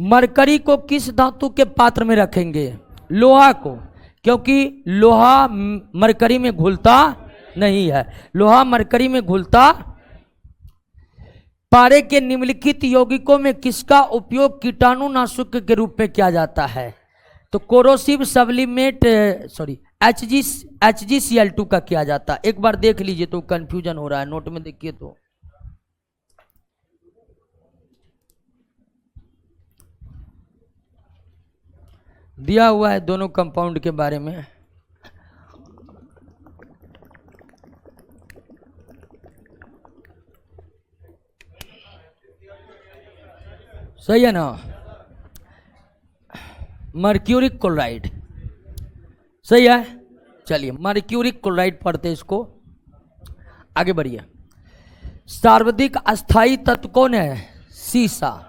मरकरी को किस धातु के पात्र में रखेंगे? लोहा को, क्योंकि लोहा मरकरी में घुलता नहीं है, लोहा मरकरी में घुलता। पारे के निम्नलिखित यौगिकों में किसका उपयोग कीटाणुनाशक के रूप में किया जाता है? तो कोरोसिव सब्लिमेट HgCl2 का किया जाता है। एक बार देख लीजिए तो कंफ्यूजन हो रहा है, नोट में देखिए तो दिया हुआ है दोनों कंपाउंड के बारे में। सही है ना? मर्क्यूरिक क्लोराइड, सही है। चलिए मर्क्यूरिक क्लोराइड पढ़ते इसको, आगे बढ़िए। सर्वाधिक अस्थायी तत्व कौन है? सीसा।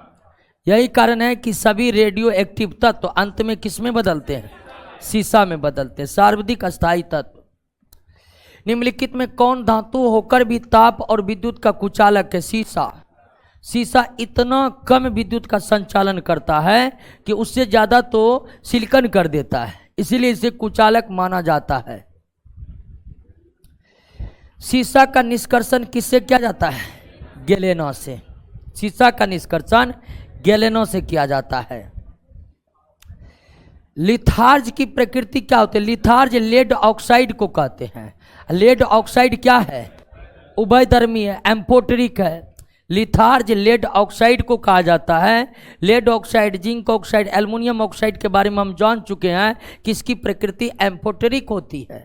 यही कारण है कि सभी रेडियो एक्टिव तत्व अंत में किस में बदलते हैं? सीसा में बदलते हैं। सर्वाधिक अस्थायी तत्व निम्नलिखित में कौन धातु होकर भी ताप और विद्युत का कुचालक है? सीसा। सीसा इतना कम विद्युत का संचालन करता है कि उससे ज्यादा तो सिलिकॉन कर देता है, इसीलिए इसे कुचालक माना जाता है। सीसा का निष्कर्षण किससे किया जाता है? गैलेनों से। सीसा का निष्कर्षण गैलेनों से किया जाता है। लिथार्ज की प्रकृति क्या होती है? लिथार्ज लेड ऑक्साइड को कहते हैं। लेड ऑक्साइड क्या है? उभयधर्मी है, एम्फोटेरिक है। लिथार्ज लेड ऑक्साइड को कहा जाता है। Lead oxide, zinc oxide, aluminium oxide के बारे में हम जान चुके हैं कि इसकी प्रकृति एम्फोटेरिक होती है।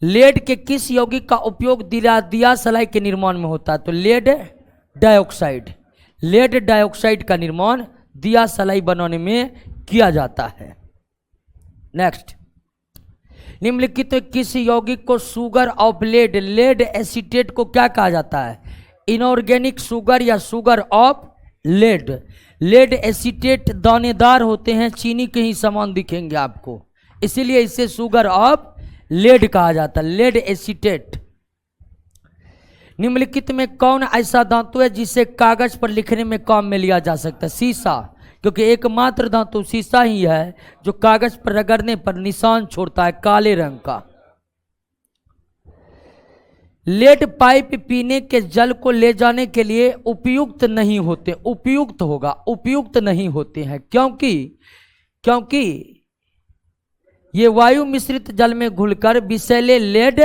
लेड के किस यौगिक का उपयोग दिया सलाई के निर्माण में होता है? तो लेड डाइऑक्साइड। लेड डाइऑक्साइड का निर्माण दिया सलाई बनाने में किया जाता है। नेक्स्ट, निम्नलिखित किस यौगिक को sugar of lead, lead acetate को क्या कहा जाता है? इनऑर्गेनिक शुगर या sugar of lead. Lead acetate दानेदार होते हैं, चीनी के ही समान दिखेंगे आपको, इसीलिए इसे शुगर ऑफ लेड कहा जाता है, लेड एसीटेट। निम्नलिखित में कौन ऐसा धातु है जिसे कागज पर लिखने में काम में लिया जा सकता है? सीसा, क्योंकि एकमात्र धातु सीसा ही है जो कागज पर रगड़ने पर निशान छोड़ता है काले रंग का। लेड पाइप पीने के जल को ले जाने के लिए उपयुक्त नहीं होते, उपयुक्त होगा, उपयुक्त नहीं होते हैं, क्योंकि ये वायु मिश्रित जल में घुलकर विषैले लेड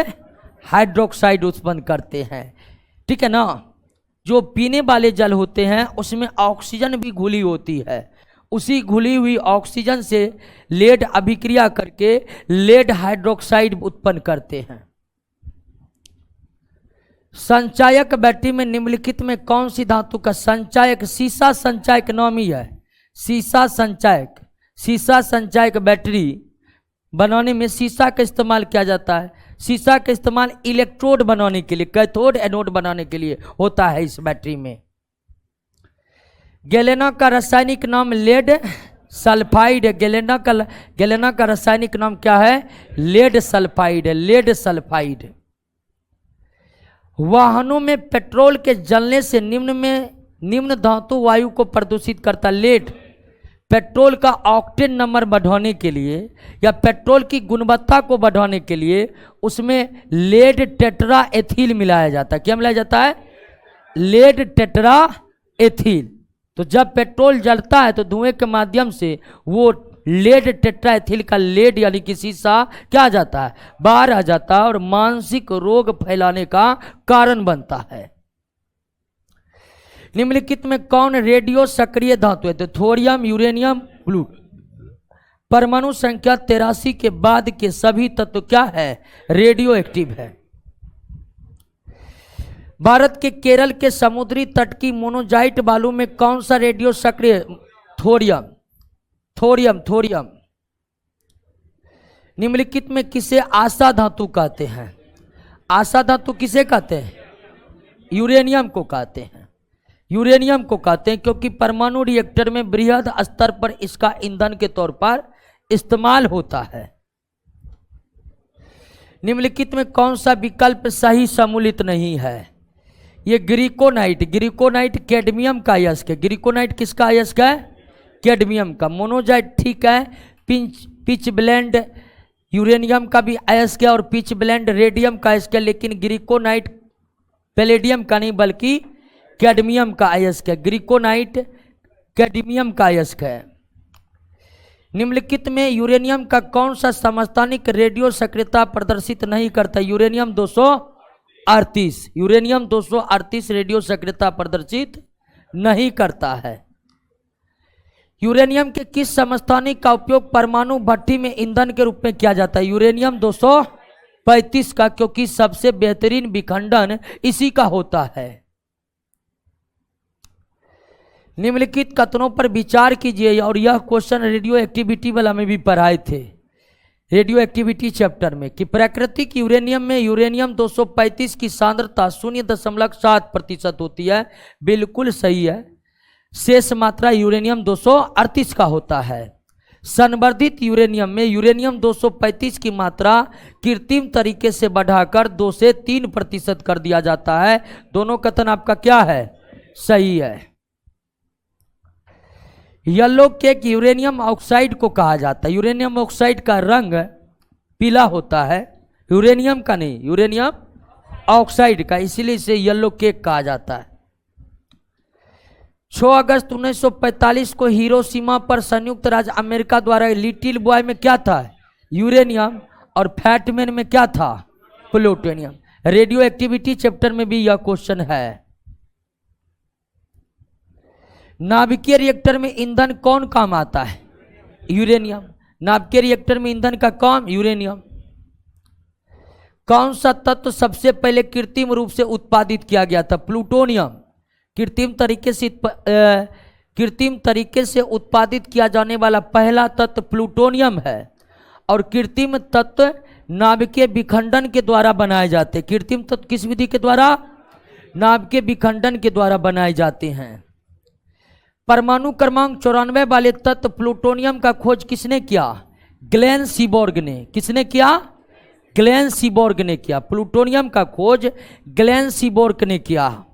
हाइड्रोक्साइड उत्पन्न करते हैं। ठीक है ना? जो पीने वाले जल होते हैं उसमें ऑक्सीजन भी घुली होती है, उसी घुली हुई ऑक्सीजन से लेड अभिक्रिया करके लेड हाइड्रोक्साइड उत्पन्न करते हैं। संचायक बैटरी में निम्नलिखित में कौन सी धातु का संचायक? सीसा संचायक नाम ही है, सीसा संचायक। सीसा संचायक बैटरी बनाने में सीसा का इस्तेमाल किया जाता है। सीसा का इस्तेमाल इलेक्ट्रोड बनाने के लिए, कैथोड एनोड बनाने के लिए होता है इस बैटरी में। गैलेना का रासायनिक नाम लेड सल्फाइड है। गैलेना का रासायनिक नाम क्या है? लेड सल्फाइड है, लेड सल्फाइड। वाहनों में पेट्रोल के जलने से निम्न धातु वायु को प्रदूषित करता है। लेड पेट्रोल का ऑक्टेन नंबर बढ़ाने के लिए या पेट्रोल की गुणवत्ता को बढ़ाने के लिए उसमें लेड टेट्रा एथिल मिलाया जाता है। क्या मिलाया जाता है? Lead tetra ethyl. तो जब पेट्रोल जलता है तो धुएं के माध्यम से वो लेड टेट्रा एथिल का लेड यानी कि सीसा क्या आ जाता है? बाहर आ जाता है और मानसिक रोग फैलाने का कारण बनता है। निम्नलिखित में कौन रेडियो सक्रिय धातु है? तो थोरियम, यूरेनियम, प्लूटो। परमाणु संख्या 83 के बाद के सभी तत्व क्या है? रेडियो एक्टिव है। भारत के केरल के समुद्री तट की मोनोजाइट बालू में कौन सा रेडियो सक्रिय? Thorium, thorium, thorium. निम्नलिखित में किसे आशा धातु कहते हैं? आशा धातु किसे कहते हैं? यूरेनियम को कहते हैं, यूरेनियम को कहते हैं, क्योंकि परमाणु रिएक्टर में बृहद स्तर पर इसका ईंधन के तौर पर इस्तेमाल होता है। निम्नलिखित में कौन सा विकल्प सही सम्मिलित नहीं है? ये ग्रीकोनाइट, ग्रीकोनाइट कैडमियम का अयस्क है। ग्रीकोनाइट किसका अयस्क है? कैडमियम का। मोनोजाइट ठीक है, पिच ब्लेंड यूरेनियम का भी अयस्क है और पिच ब्लेंड रेडियम का अयस्क है, लेकिन ग्रिकोनाइट पैलेडियम का नहीं बल्कि कैडमियम का अयस्क है। ग्रिकोनाइट कैडमियम का अयस्क है। निम्नलिखित में यूरेनियम का कौन सा समस्थानिक रेडियो सक्रियता प्रदर्शित नहीं करता? यूरेनियम 238। यूरेनियम 238 रेडियो सक्रियता प्रदर्शित नहीं करता है। यूरेनियम के किस समस्थानिक का उपयोग परमाणु भट्टी में ईंधन के रूप में किया जाता है? यूरेनियम 235 का, क्योंकि सबसे बेहतरीन विखंडन इसी का होता है। निम्नलिखित कथनों पर विचार कीजिए, और यह क्वेश्चन रेडियो एक्टिविटी वाला में भी पढ़ाए थे, रेडियो एक्टिविटी चैप्टर में, कि प्राकृतिक यूरेनियम में यूरेनियम 235 की सांद्रता 0.7% होती है। बिल्कुल सही है। शेष मात्रा यूरेनियम 238 का होता है। संवर्धित यूरेनियम में यूरेनियम 235 की मात्रा कृत्रिम तरीके से बढ़ाकर 2 से 3% कर दिया जाता है। दोनों कथन आपका क्या है? सही है। येलो केक यूरेनियम ऑक्साइड को कहा जाता है। यूरेनियम ऑक्साइड का रंग पीला होता है, यूरेनियम का नहीं, यूरेनियम ऑक्साइड का, इसीलिए इसे येलो केक कहा जाता है। 6 अगस्त 1945 को हिरोशिमा पर संयुक्त राज्य अमेरिका द्वारा लिटिल बॉय में क्या था? यूरेनियम, और फैटमैन में क्या था? प्लूटोनियम। रेडियो एक्टिविटी चैप्टर में भी यह क्वेश्चन है। नाभिकीय रिएक्टर में ईंधन कौन काम आता है? यूरेनियम। नाभिकीय रिएक्टर में ईंधन का काम यूरेनियम। कौन सा तत्व सबसे पहले कृत्रिम रूप से उत्पादित किया गया था? प्लूटोनियम। कृत्रिम तरीके से उत्पादित किया जाने वाला पहला तत्व प्लूटोनियम है, और कृत्रिम तत्व नाभिकीय विखंडन के द्वारा बनाए जाते हैं। कृत्रिम तत्व किस विधि के द्वारा? नाभिकीय विखंडन के द्वारा बनाए जाते हैं। परमाणु क्रमांक 94 वाले तत्व प्लूटोनियम का खोज किसने किया? ग्लेन सीबोर्ग ने। किसने किया? ग्लेन सीबोर्ग ने किया। प्लूटोनियम का खोज ग्लेन सीबोर्ग ने किया।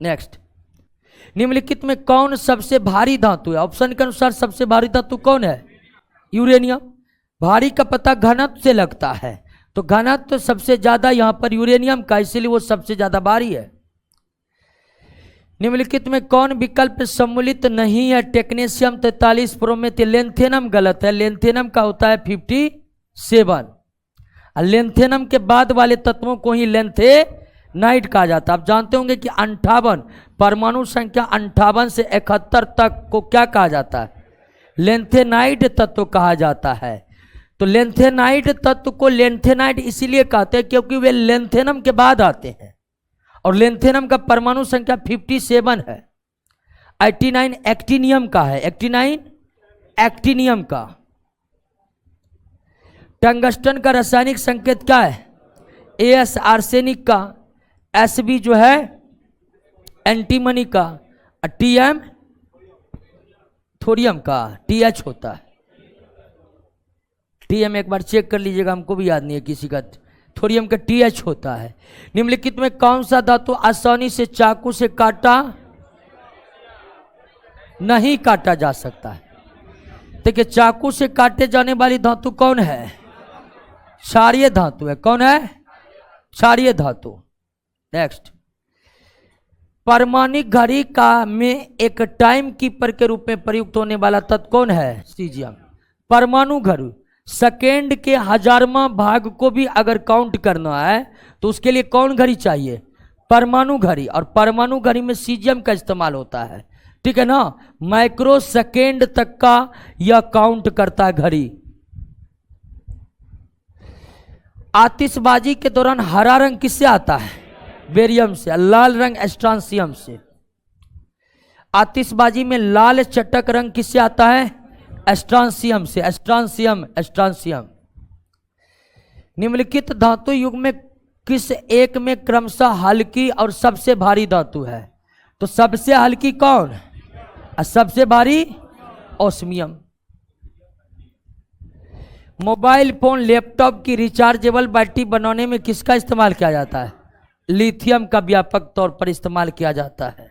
नेक्स्ट, निम्नलिखित में कौन सबसे भारी धातु है? ऑप्शन के अनुसार सबसे भारी धातु कौन है? यूरेनियम। भारी का पता घनत्व से लगता है, तो घनत्व सबसे ज्यादा यहां पर यूरेनियम का, इसलिए वो सबसे ज्यादा भारी है। निम्नलिखित में कौन विकल्प सम्मिलित नहीं है? Technetium 43, promethium. लेंथेनम गलत है। लेंथेनम का होता है 57। लेंथेनम के बाद वाले तत्वों को ही लेंथेनाइट कहा जाता है। आप जानते होंगे कि 58 परमाणु संख्या 58 से 71 तक को क्या कहा जाता है? लेंथेनाइट तत्व कहा जाता है। तो लेंथेनाइट तत्व को लेंथेनाइट इसीलिए कहते हैं क्योंकि वे लेंथेनम के बाद आते हैं, और लेंथेनम का परमाणु संख्या 57 है। 89 एक्टिनियम का है। 89 एक्टिनियम का। टंगस्टन का रासायनिक संकेत क्या है? AS आर्सेनिक का, SB जो है एंटीमनी का, TM थोरियम का, TH होता है। TM एक बार चेक कर लीजिएगा, हमको भी याद नहीं है किसी का। थोरियम का TH होता है। निम्नलिखित में कौन सा धातु आसानी से चाकू से काटा नहीं काटा जा सकता है? देखिए, चाकू से काटे जाने वाली धातु कौन है? क्षारीय धातु है। कौन है? क्षारीय धातु। नेक्स्ट, परमाणु घड़ी का में एक टाइम कीपर के रूप में प्रयुक्त होने वाला तत्व कौन है? सीजियम। परमाणु घड़ी सेकेंड के 1000वां भाग को भी अगर काउंट करना है तो उसके लिए कौन घड़ी चाहिए? परमाणु घड़ी। और परमाणु घड़ी में सीजियम का इस्तेमाल होता है, ठीक है ना। माइक्रो सेकेंड तक का यह काउंट करता है घड़ी। आतिशबाजी के दौरान हरा रंग किससे आता है? बेरियम से। लाल रंग स्ट्रांसियम से। आतिशबाजी में लाल चटक रंग किससे आता है? स्ट्रांसियम से। स्ट्रांसियम। निम्नलिखित धातु युग में किस एक में क्रमशः हल्की और सबसे भारी धातु है? तो सबसे हल्की कौन और सबसे भारी? ओस्मियम। मोबाइल फोन, लैपटॉप की रिचार्जेबल बैटरी बनाने में किसका इस्तेमाल किया जाता है? लिथियम का व्यापक तौर पर इस्तेमाल किया जाता है।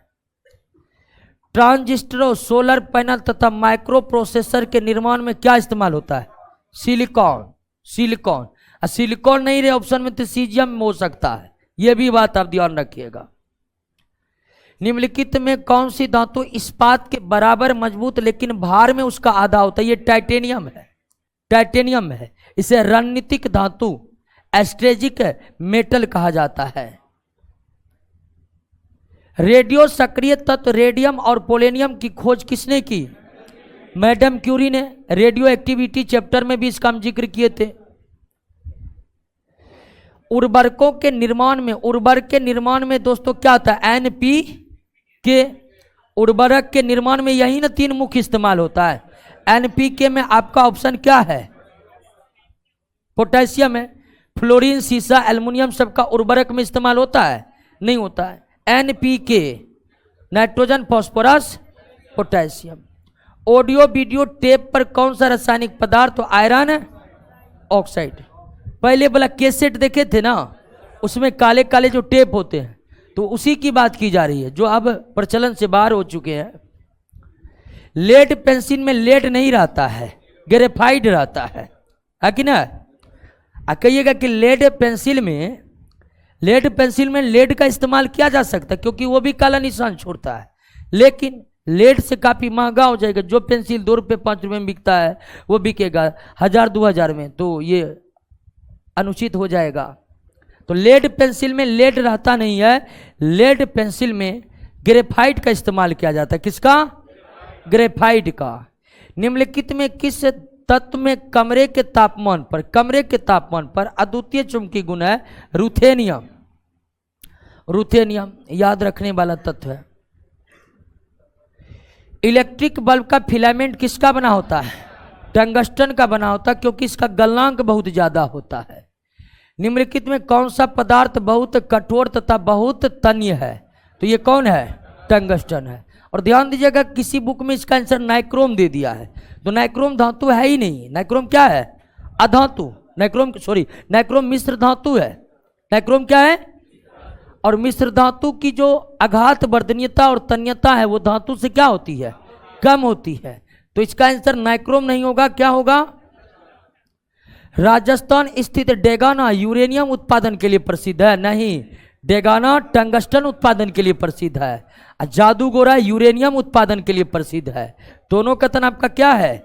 ट्रांजिस्टर और सोलर पैनल तथा माइक्रो प्रोसेसर के निर्माण में क्या इस्तेमाल होता है? सिलिकॉन। सिलिकॉन, सिलिकॉन नहीं रहे ऑप्शन में तो सीजियम हो सकता है, यह भी बात आप ध्यान रखिएगा। निम्नलिखित में कौन सी धातु इस्पात के बराबर मजबूत लेकिन भार में उसका आधा होता है? ये टाइटेनियम है। टाइटेनियम है। इसे रणनीतिक धातु, एस्ट्रेजिक मेटल कहा जाता है। रेडियो सक्रिय तत्व रेडियम और पोलेनियम की खोज किसने की? मैडम क्यूरी ने। रेडियो एक्टिविटी चैप्टर में भी इसका हम जिक्र किए थे। उर्वरकों के निर्माण में, उर्वरक के निर्माण में दोस्तों क्या होता है? एनपी के। उर्वरक के निर्माण में यही ना 3 मुख्य इस्तेमाल होता है। एनपीके में आपका ऑप्शन क्या है? पोटेशियम है। फ्लोरीन, सीसा, एल्युमिनियम सबका उर्वरक में इस्तेमाल होता है? नहीं होता है। NPK nitrogen, phosphorus, potassium. Audio video tape पर कौन सा रासायनिक पदार्थ? तो आयरन ऑक्साइड। पहले वाला कैसेट देखे थे ना, उसमें काले काले जो टेप होते हैं, तो उसी की बात की जा रही है जो अब प्रचलन से बाहर हो चुके हैं। लेड पेंसिल में लेड नहीं रहता है, ग्रेफाइट रहता है कि ना? कहिएगा कि लेड पेंसिल में लेड का इस्तेमाल किया जा सकता है क्योंकि वो भी काला निशान छोड़ता है, लेकिन लेड से काफी महंगा हो जाएगा। जो पेंसिल 2 रुपये 5 रुपये में बिकता है वो बिकेगा 1000-2000 में, तो ये अनुचित हो जाएगा। तो लेड पेंसिल में लेड रहता नहीं है। लेड पेंसिल में ग्रेफाइट का इस्तेमाल किया जाता है। किसका? ग्रेफाइट का। निम्नलिखित में किस तत्व में कमरे के तापमान पर अद्वितीय चुंबकीय गुण है? रुथेनियम। रुथेनियम याद रखने वाला तत्व है। इलेक्ट्रिक बल्ब का फिलामेंट किसका बना होता है? टंगस्टन का बना होता है क्योंकि इसका गलनांक बहुत ज्यादा होता है। निम्नलिखित में कौन सा पदार्थ बहुत कठोर तथा बहुत तन्य है? तो ये कौन है? टंगस्टन है। और ध्यान दीजिएगा किसी बुक में इसका आंसर नाइक्रोम दे दिया है, तो नाइक्रोम धातु है ही नहीं। नाइक्रोम क्या है? अधातु। नाइक्रोम मिश्र धातु है। नाइक्रोम क्या है? और मिश्र धातु की जो आघात वर्धनीयता और तन्यता है वो धातु से क्या होती है? कम होती है। तो इसका आंसर नाइक्रोम नहीं होगा, क्या होगा? राजस्थान स्थित डेगाना यूरेनियम उत्पादन के लिए प्रसिद्ध है? नहीं, डेगाना टंगस्टन उत्पादन के लिए प्रसिद्ध है। जादूगोरा यूरेनियम उत्पादन के लिए प्रसिद्ध है। दोनों कथन आपका क्या है?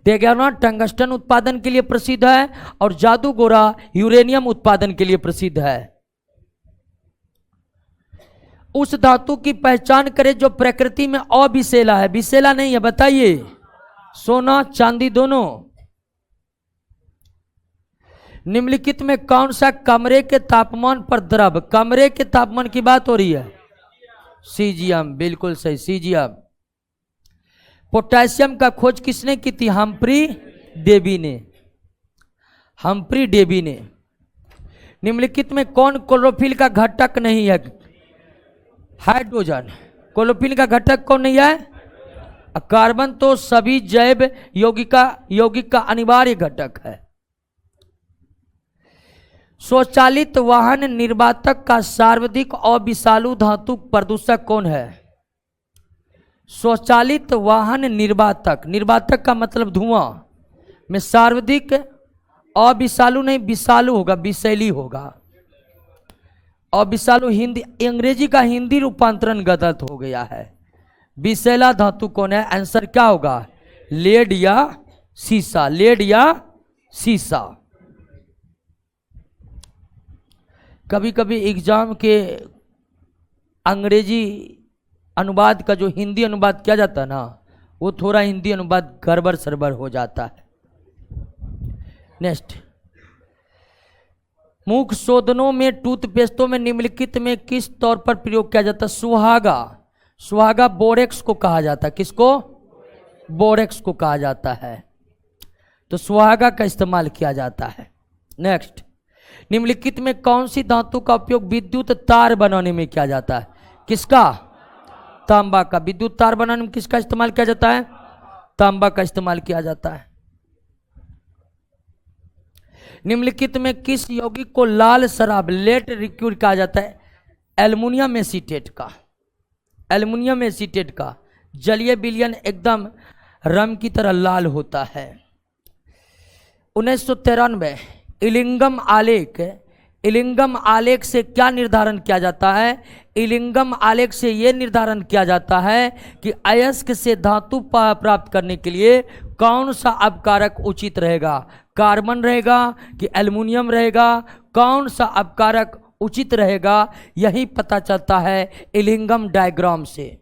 डेगाना टंगस्टन उत्पादन के लिए प्रसिद्ध है और जादूगोरा यूरेनियम उत्पादन के लिए प्रसिद्ध है। उस धातु की पहचान करें जो प्रकृति में अविषैला है। विषैला नहीं है, बताइए। सोना चांदी दोनों। निम्नलिखित में कौन सा कमरे के तापमान पर द्रव? कमरे के तापमान की बात हो रही है। सीजियम, बिल्कुल सही, सीजियम। पोटेशियम का खोज किसने की थी? हम्फ्री डेवी ने। हम्फ्री डेवी ने। निम्नलिखित में कौन क्लोरोफिल का घटक नहीं है? हाइड्रोजन। क्लोरोफिल का घटक कौन नहीं है? कार्बन तो सभी जैव यौगिक का अनिवार्य घटक है। स्वचालित वाहन निर्वातक का सर्वाधिक अविषालु धातु प्रदूषक कौन है? स्वचालित वाहन निर्वातक का मतलब धुआं में सर्वाधिक अविषालु नहीं, विषालु होगा, विषैली होगा। अविषालु हिंदी, अंग्रेजी का हिंदी रूपांतरण गलत हो गया है। विषैला धातु कौन है? आंसर क्या होगा? लेड या सीसा। लेड या सीसा। कभी कभी एग्जाम के अंग्रेजी अनुवाद का जो हिंदी अनुवाद किया जाता है ना, वो थोड़ा हिंदी अनुवाद गड़बड़ सरबर हो जाता है। नेक्स्ट, मुख शोधनों में, टूथपेस्टों में निम्नलिखित में किस तौर पर प्रयोग किया जाता है? सुहागा। सुहागा बोरेक्स को कहा जाता है। किसको? बोरेक्स को कहा जाता है। तो सुहागा का इस्तेमाल किया जाता है। नेक्स्ट, निम्नलिखित में कौन सी धातु का उपयोग विद्युत तार बनाने में किया जाता है? किसका? तांबा का। विद्युत तार बनाने में किसका इस्तेमाल किया जाता है? तांबा का इस्तेमाल किया जाता है। निम्नलिखित में किस यौगिक को लाल शराब, लेट लिक्विड कहा जाता है? एल्युमिनियम एसीटेट का। एल्युमिनियम एसीटेट का जलीय विलयन एकदम रम की तरह लाल होता है। 1993 इलिंगम आलेख, इलिंगम आलेख से क्या निर्धारण किया जाता है? इलिंगम आलेख से यह निर्धारण किया जाता है कि अयस्क से धातु प्राप्त करने के लिए कौन सा अपकारक उचित रहेगा, कार्बन रहेगा कि एल्युमिनियम रहेगा, कौन सा अपकारक उचित रहेगा, यही पता चलता है इलिंगम डायग्राम से।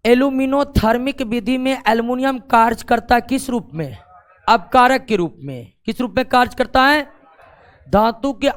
एल्यूमिनोथर्मिक विधि में एल्युमिनियम कार्य करता है किस रूप में? अपकारक के रूप में। किस रूप में कार्य करता है? धातु के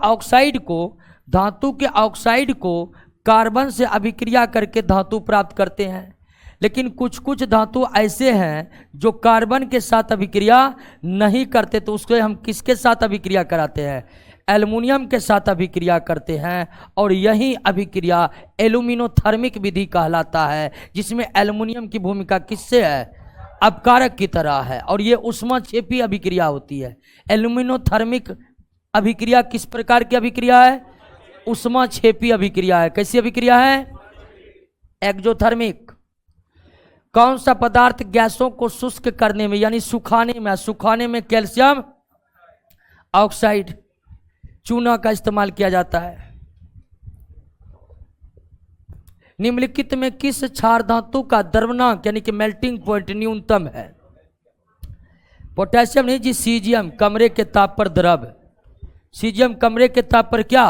ऑक्साइड को कार्बन से अभिक्रिया करके धातु प्राप्त करते हैं। लेकिन कुछ कुछ धातु ऐसे हैं जो कार्बन के साथ अभिक्रिया नहीं करते, तो उसको हम किसके साथ अभिक्रिया कराते हैं? एल्युमिनियम के साथ अभिक्रिया करते हैं। और यही अभिक्रिया एल्यूमिनोथर्मिक विधि कहलाता है, जिसमें एल्युमिनियम की भूमिका किससे है? अपकारक की तरह है। और ये ऊष्माक्षेपी अभिक्रिया होती है। एल्यूमिनोथर्मिक अभिक्रिया किस प्रकार की अभिक्रिया है? ऊष्माक्षेपी अभिक्रिया है। कैसी अभिक्रिया है? एक्सोथर्मिक। कौन सा पदार्थ गैसों को शुष्क करने में यानी सुखाने में कैल्शियम ऑक्साइड, चूना का इस्तेमाल किया जाता है। निम्नलिखित में किस क्षार धातु का द्रवणांक यानी कि मेल्टिंग पॉइंट न्यूनतम है? पोटेशियम नहीं जी, सीजियम कमरे के ताप पर द्रव। सीजियम कमरे के ताप पर क्या?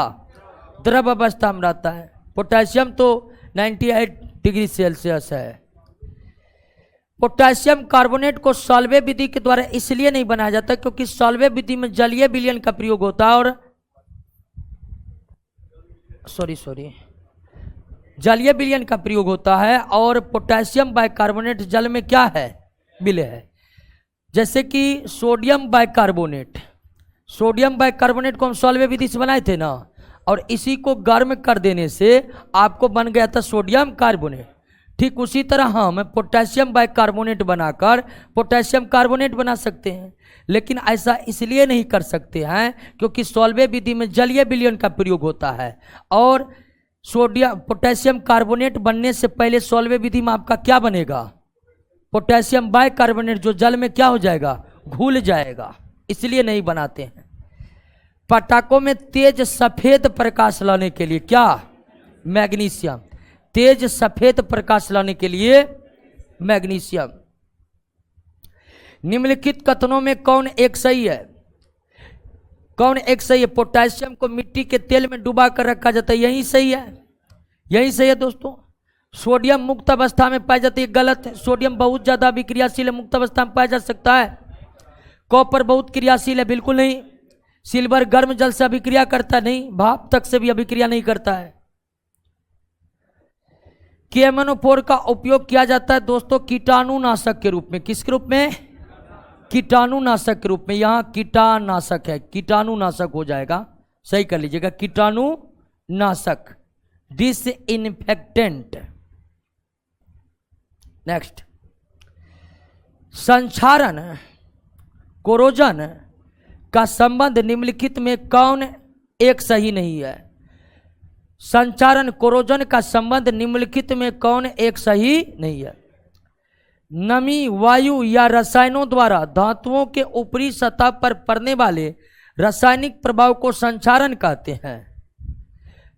द्रव अवस्था में रहता है। पोटेशियम तो 98 डिग्री सेल्सियस है। पोटेशियम कार्बोनेट को सॉल्वे विधि के द्वारा इसलिए नहीं बनाया जाता क्योंकि सॉल्वे विधि में जलीय विलयन का प्रयोग होता है और जलीय विलयन का प्रयोग होता है और पोटेशियम बाइकार्बोनेट जल में क्या है? विलय है। जैसे कि सोडियम बाइकार्बोनेट को हम सॉल्वे विधि से बनाए थे ना, और इसी को गर्म कर देने से आपको बन गया था सोडियम कार्बोनेट। ठीक उसी तरह हम पोटेशियम बाइकार्बोनेट बनाकर पोटेशियम कार्बोनेट बना सकते हैं, लेकिन ऐसा इसलिए नहीं कर सकते हैं क्योंकि सॉल्वे विधि में जलीय विलयन का प्रयोग होता है। और पोटेशियम कार्बोनेट बनने से पहले सॉल्वे विधि में आपका क्या बनेगा? पोटेशियम बाइकार्बोनेट, जो जल में क्या हो जाएगा? घुल जाएगा। इसलिए नहीं बनाते हैं। पटाखों में तेज सफेद प्रकाश लाने के लिए क्या? मैग्नीशियम। तेज सफेद प्रकाश लाने के लिए मैग्नीशियम। निम्नलिखित कथनों में कौन एक सही है? कौन एक सही है? पोटेशियम को मिट्टी के तेल में डुबा कर रखा जाता है, यही सही है। यही सही है दोस्तों। सोडियम मुक्त अवस्था में पाई जाती है, गलत है। सोडियम बहुत ज्यादा अभिक्रियाशील है, मुक्त अवस्था में पाया जा सकता है। कॉपर बहुत क्रियाशील है, बिल्कुल नहीं। सिल्वर गर्म जल से अभिक्रिया करता नहीं, भाप तक से भी अभिक्रिया नहीं करता है। KMnO4 का उपयोग किया जाता है दोस्तों कीटाणुनाशक के रूप में। किसके रूप में? कीटाणुनाशक के रूप में। यहां कीटानाशक है, कीटाणुनाशक हो जाएगा, सही कर लीजिएगा। कीटाणुनाशक, डिसइंफेक्टेंट। नेक्स्ट, संक्षारण कोरोजन का संबंध निम्नलिखित में कौन एक सही नहीं है? संचारण कोरोजन का संबंध निम्नलिखित में कौन एक सही नहीं है? नमी, वायु या रसायनों द्वारा धातुओं के ऊपरी सतह पर पड़ने वाले रासायनिक प्रभाव को संचारण कहते हैं।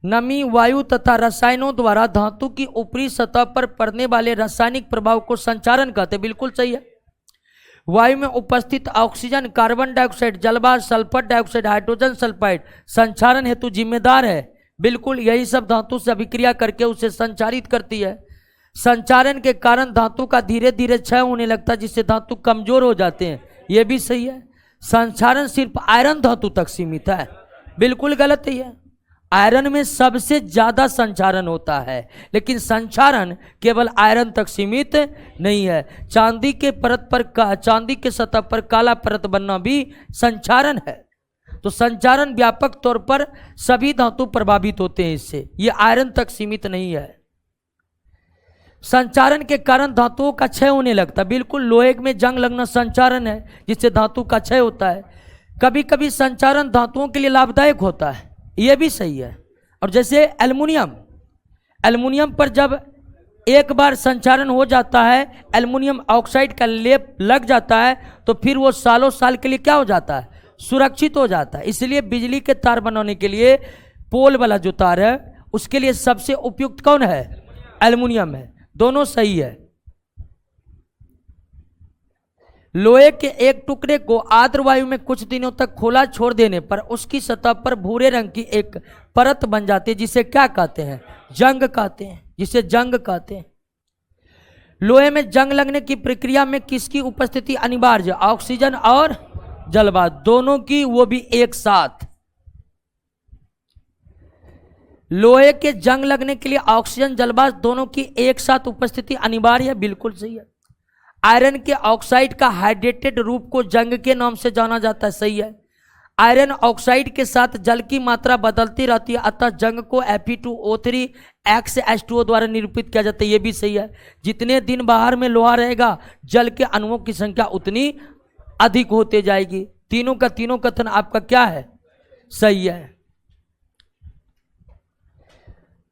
नमी, वायु तथा रसायनों द्वारा धातु की ऊपरी सतह पर पड़ने वाले रासायनिक प्रभाव को संचारण कहते हैं, बिल्कुल सही है। वायु में उपस्थित ऑक्सीजन, कार्बन डाइऑक्साइड, जलवाष्प, सल्फर डाइऑक्साइड, हाइड्रोजन सल्फाइड संचारण हेतु जिम्मेदार है, बिल्कुल। यही सब धातु से अभिक्रिया करके उसे संचारित करती है। संचारण के कारण धातु का धीरे धीरे क्षय होने लगता है, जिससे धातु कमजोर हो जाते हैं, यह भी सही है। संचारण सिर्फ आयरन धातु तक सीमित है, बिल्कुल गलत है। आयरन में सबसे ज्यादा संचारण होता है, लेकिन संचारण केवल आयरन तक सीमित नहीं है। चांदी के सतह पर काला परत बनना भी संचारण है। तो संचारण व्यापक तौर पर सभी धातु प्रभावित होते हैं इससे, ये आयरन तक सीमित नहीं है। संचारण के कारण धातुओं का क्षय होने लगता, बिल्कुल। लोहे में जंग लगना संचारण है, जिससे धातु का क्षय होता है। कभी कभी संचारण धातुओं के लिए लाभदायक होता है, यह भी सही है। और जैसे एल्युमिनियम पर जब एक बार संचारण हो जाता है, एल्युमिनियम ऑक्साइड का लेप लग जाता है, तो फिर वो सालों साल के लिए क्या हो जाता है, सुरक्षित हो जाता है। इसलिए बिजली के तार बनाने के लिए पोल वाला जो तार है उसके लिए सबसे उपयुक्त कौन है, एल्युमिनियम है। दोनों सही है। लोहे के एक टुकड़े को आर्द्र वायु में कुछ दिनों तक खुला छोड़ देने पर उसकी सतह पर भूरे रंग की एक परत बन जाती है, जिसे क्या कहते हैं, जंग कहते हैं, जिसे जंग कहते हैं। लोहे में जंग लगने की प्रक्रिया में किसकी उपस्थिति अनिवार्य है, ऑक्सीजन और जलवाष्प दोनों की, वो भी एक साथ। लोहे के जंग लगने के लिए ऑक्सीजन जलवाष्प दोनों की एक साथ उपस्थिति अनिवार्य है, बिल्कुल सही है। आयरन के ऑक्साइड का हाइड्रेटेड रूप को जंग के नाम से जाना जाता है, सही है। आयरन ऑक्साइड के साथ जल की मात्रा बदलती रहती है, अतः जंग को Fe2O3 X H2O द्वारा निरूपित किया जाता है, ये भी सही है। जितने दिन बाहर में लोहा रहेगा जल के अणुओं की संख्या उतनी अधिक होते जाएगी। तीनों का तीनों कथन आपका क्या है, सही है।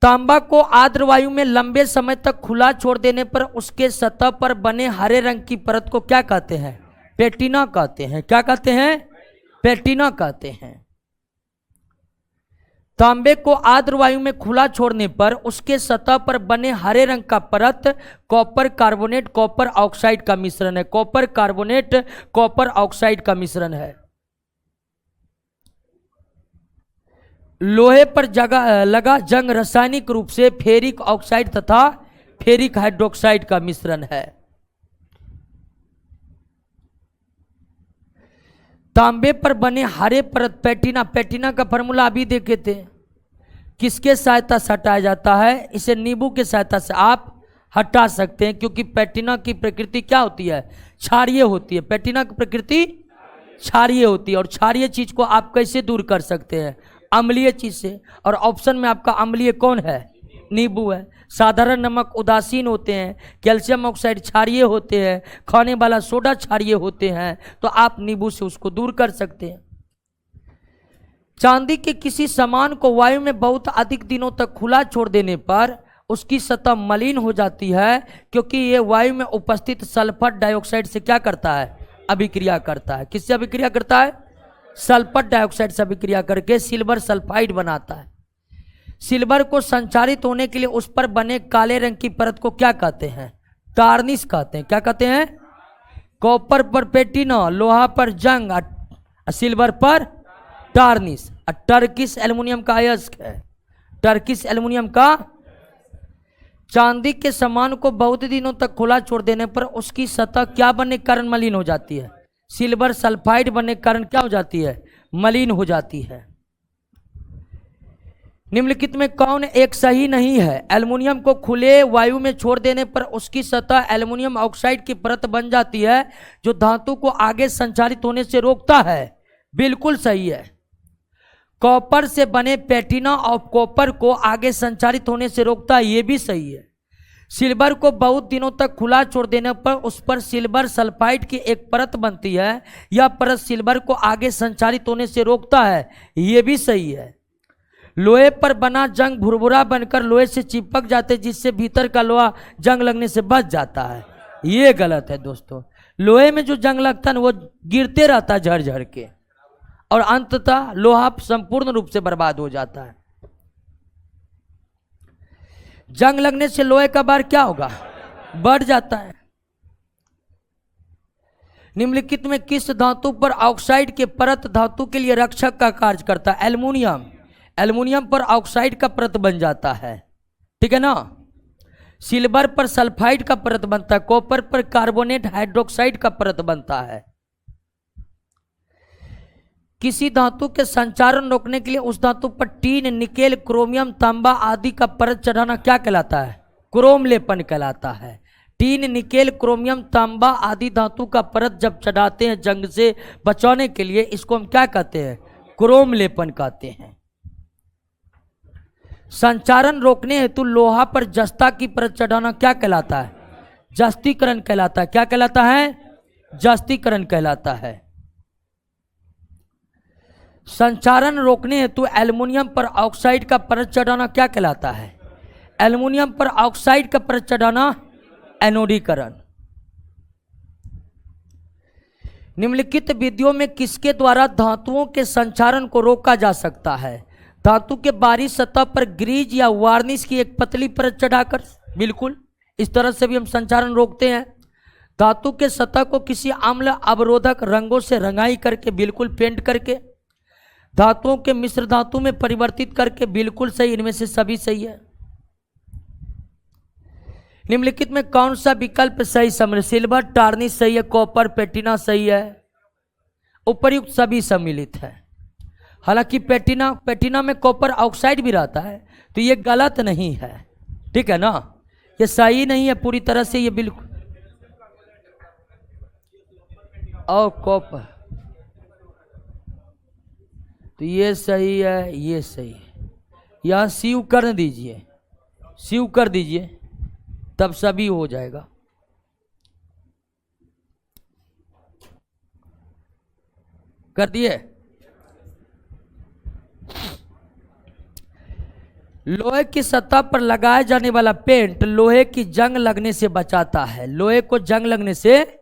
तांबा को आर्द्र वायु में लंबे समय तक खुला छोड़ देने पर उसके सतह पर बने हरे रंग की परत को क्या कहते हैं, पेटिना कहते हैं। क्या कहते हैं, पेटिना कहते हैं। तांबे को आर्द्र वायु में खुला छोड़ने पर उसके सतह पर बने हरे रंग का परत कॉपर कार्बोनेट कॉपर ऑक्साइड का मिश्रण है। कॉपर कार्बोनेट कॉपर ऑक्साइड का मिश्रण है। लोहे पर लगा जंग रासायनिक रूप से फेरिक ऑक्साइड तथा फेरिक हाइड्रोक्साइड का मिश्रण है। तांबे पर बने हरे परत पैटिना, पैटिना का फॉर्मूला अभी देखे थे, किसके सहायता से हटाया जाता है, इसे नींबू के सहायता से आप हटा सकते हैं, क्योंकि पैटिना की प्रकृति क्या होती है, क्षारीय होती है। पैटिना की प्रकृति क्षारीय होती है, और क्षारीय चीज को आप कैसे दूर कर सकते हैं, अम्लीय चीज से। और ऑप्शन में आपका अम्लीय कौन है, नींबू है। साधारण नमक उदासीन होते हैं, कैल्शियम ऑक्साइड क्षारीय होते हैं, खाने वाला सोडा क्षारीय होते हैं, तो आप नींबू से उसको दूर कर सकते हैं। चांदी के किसी सामान को वायु में बहुत अधिक दिनों तक खुला छोड़ देने पर उसकी सतह मलिन हो जाती है, क्योंकि ये वायु में उपस्थित सल्फर डाइऑक्साइड से क्या करता है, अभिक्रिया करता है। किससे अभिक्रिया करता है, सल्फर डाइऑक्साइड से अभिक्रिया करके सिल्वर सल्फाइड बनाता है। सिल्वर को संचारित होने के लिए उस पर बने काले रंग की परत को क्या कहते हैं, टार्निश कहते हैं। क्या कहते हैं, कॉपर पर पेटिना, लोहा पर जंग, सिल्वर पर टार्निश। टर्किश एल्युमिनियम का अयस्क है, टर्किश एल्युमिनियम का। चांदी के सामान को बहुत दिनों तक खुला छोड़ देने पर उसकी सतह क्या बनने के कारण मलिन हो जाती है, सिल्वर सल्फाइड बनने के कारण क्या हो जाती है, मलिन हो जाती है। निम्नलिखित में कौन एक सही नहीं है, एल्युमिनियम को खुले वायु में छोड़ देने पर उसकी सतह एल्युमिनियम ऑक्साइड की परत बन जाती है, जो धातु को आगे संचारित होने से रोकता है, बिल्कुल सही है। कॉपर से बने पैटिना और कॉपर को आगे संचारित होने से रोकता है, ये भी सही है। सिल्वर को बहुत दिनों तक खुला छोड़ देने पर उस पर सिल्वर सल्फाइड की एक परत बनती है, यह परत सिल्वर को आगे संचारित होने से रोकता है, ये भी सही है। लोहे पर बना जंग भुरभुरा बनकर लोहे से चिपक जाते, जिससे भीतर का लोहा जंग लगने से बच जाता है, ये गलत है दोस्तों। लोहे में जो जंग लगता है ना वो गिरते रहता है झड़ झड़ के, और अंततः लोहा संपूर्ण रूप से बर्बाद हो जाता है। जंग लगने से लोहे का भार क्या होगा, बढ़ जाता है। निम्नलिखित में किस धातु पर ऑक्साइड के परत धातु के लिए रक्षक का कार्य करता है, एल्युमिनियम। एल्युमिनियम पर ऑक्साइड का परत बन जाता है, ठीक है ना। सिल्वर पर सल्फाइड का परत बनता है, कॉपर पर कार्बोनेट हाइड्रोक्साइड का परत बनता है। किसी धातु के संचारण रोकने के लिए उस धातु पर टीन, निकेल, क्रोमियम, तांबा आदि का परत चढ़ाना क्या कहलाता है, क्रोम लेपन कहलाता है। टीन, निकेल, क्रोमियम, तांबा आदि धातु का परत जब चढ़ाते हैं जंग से बचाने के लिए, इसको हम क्या कहते हैं, क्रोम लेपन कहते हैं। संचारण रोकने हेतु लोहा पर जस्ता की परत चढ़ाना क्या कहलाता है, जस्तीकरण कहलाता है। क्या कहलाता है, जस्तीकरण कहलाता है। संचारण रोकने हेतु एल्युमिनियम पर ऑक्साइड का परत चढ़ाना क्या कहलाता है, एल्युमिनियम पर ऑक्साइड का परत चढ़ाना एनोडीकरण। निम्नलिखित विधियों में किसके द्वारा धातुओं के संचारण को रोका जा सकता है? धातु के बाहरी सतह पर ग्रीज या वार्निश की एक पतली परत चढ़ाकर, बिल्कुल इस तरह से भी हम संचारण रोकते हैं। धातु के सतह को किसी अम्ल अवरोधक रंगों से रंगाई करके, बिल्कुल पेंट करके। धातुओं के मिश्र धातु में परिवर्तित करके, बिल्कुल सही, इनमें से सभी सही है। निम्नलिखित में कौन सा विकल्प सही सम्मिलित? सिल्वर टार्निश सही है, कॉपर पेटिना सही है, उपर्युक्त सभी सम्मिलित है। हालांकि पेटिना में कॉपर ऑक्साइड भी रहता है, तो ये गलत नहीं है, ठीक है ना, ये सही नहीं है पूरी तरह से, ये बिल्कुल। और कॉपर, तो ये सही है, ये सही है। यहां सीव कर दीजिए, सीव कर दीजिए, तब सभी हो जाएगा। कर दिए। लोहे की सतह पर लगाया जाने वाला पेंट लोहे की जंग लगने से बचाता है, लोहे को जंग लगने से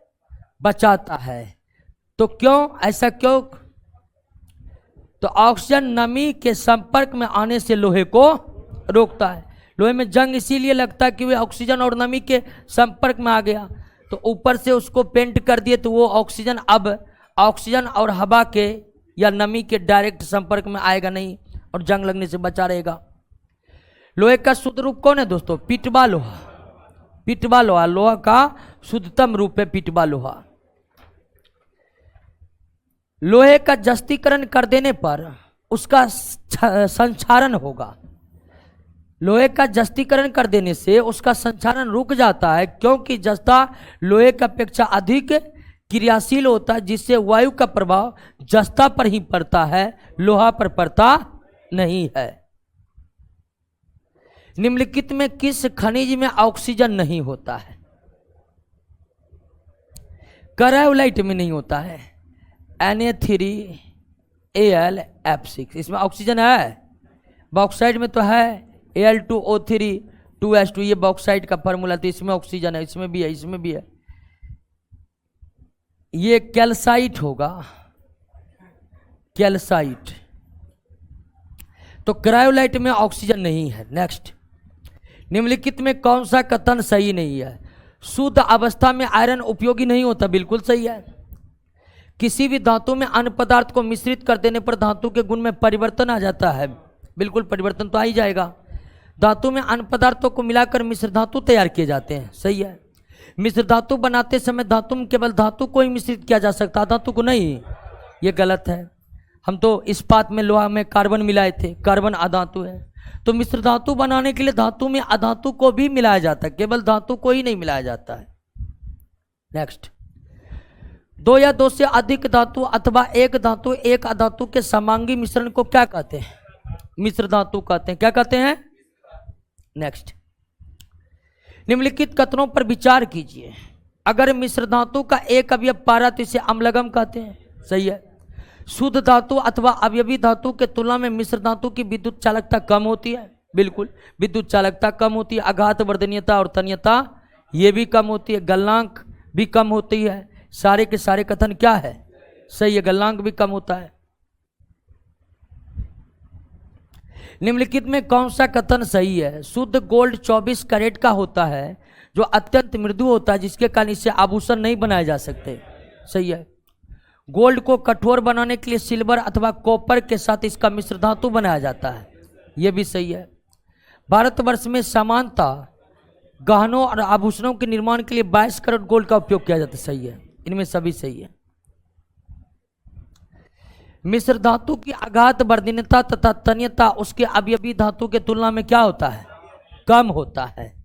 बचाता है। तो क्यों, ऐसा क्यों? तो ऑक्सीजन नमी के संपर्क में आने से लोहे को रोकता है। लोहे में जंग इसीलिए लगता है कि वे ऑक्सीजन और नमी के संपर्क में आ गया, तो ऊपर से उसको पेंट कर दिए तो वो ऑक्सीजन अब ऑक्सीजन और हवा के या नमी के डायरेक्ट संपर्क में आएगा नहीं और जंग लगने से बचा रहेगा। लोहे का शुद्ध रूप कौन है दोस्तों? पिटवा लोहा। पिटवा लोहा लोहा का शुद्धतम रूप है, पिटवा लोहा। लोहे का जस्तीकरण कर देने पर उसका संचारण होगा। लोहे का जस्तीकरण कर देने से उसका संचारण रुक जाता है, क्योंकि जस्ता लोहे की अपेक्षा अधिक क्रियाशील होता है, जिससे वायु का प्रभाव जस्ता पर ही पड़ता है, लोहा पर पड़ता नहीं है। निम्नलिखित में किस खनिज में ऑक्सीजन नहीं होता है? क्रायोलाइट में नहीं होता है, Na3Al(F6), इसमें ऑक्सीजन है। बॉक्साइड में तो है Al2O3 2H2, ये बॉक्साइड का फार्मूला, तो इसमें ऑक्सीजन है, इसमें भी है, इसमें भी है। ये कैल्साइट होगा, कैल्साइट। तो क्रायोलाइट में ऑक्सीजन नहीं है। नेक्स्ट, निम्नलिखित में कौन सा कथन सही नहीं है? शुद्ध अवस्था में आयरन उपयोगी नहीं होता, बिल्कुल सही है। किसी भी धातु में अन्य पदार्थ को मिश्रित कर देने पर धातु के गुण में परिवर्तन आ जाता है, बिल्कुल परिवर्तन तो आ ही जाएगा। धातु में अन्य पदार्थों को मिलाकर मिश्र धातु तैयार किए जाते हैं, सही है। मिश्र धातु बनाते समय धातु में केवल धातु को ही मिश्रित किया जा सकता, धातु को नहीं, ये गलत है। हम तो इस्पात में लोहा में कार्बन मिलाए थे, कार्बन अधातु है। तो मिश्र धातु बनाने के लिए धातु में अधातु को भी मिलाया जाता है, केवल धातु को ही नहीं मिलाया जाता है। नेक्स्ट, दो या दो से अधिक धातु अथवा एक धातु एक अधातु के समांगी मिश्रण को क्या कहते हैं? मिश्र धातु कहते हैं। क्या कहते हैं? नेक्स्ट, निम्नलिखित कथनों पर विचार कीजिए। अगर मिश्र धातु का एक अवयव पारा तो इसे अम्लगम कहते हैं, सही है। शुद्ध धातु अथवा अवयवी धातु के तुलना में मिश्र धातु की विद्युत चालकता कम होती है, बिल्कुल विद्युत चालकता कम होती है। आघात वर्धनीयता और तन्यता ये भी कम होती है, गलनांक भी कम होती है। सारे के सारे कथन क्या है? सही है, गलनांक भी कम होता है। निम्नलिखित में कौन सा कथन सही है? शुद्ध गोल्ड 24 कैरेट का होता है, जो अत्यंत मृदु होता है, जिसके कारण इससे आभूषण नहीं बनाए जा सकते, सही है। गोल्ड को कठोर बनाने के लिए सिल्वर अथवा कॉपर के साथ इसका मिश्र धातु बनाया जाता है, यह भी सही है। भारतवर्ष में सामान्यतः गहनों और आभूषणों के निर्माण के लिए 22 कैरेट गोल्ड का उपयोग किया जाता है, सही है। इनमें सभी सही है। मिश्र धातु की आघात वर्धनीयता तथा तन्यता उसके अवयवी धातु के तुलना में क्या होता है? कम होता है।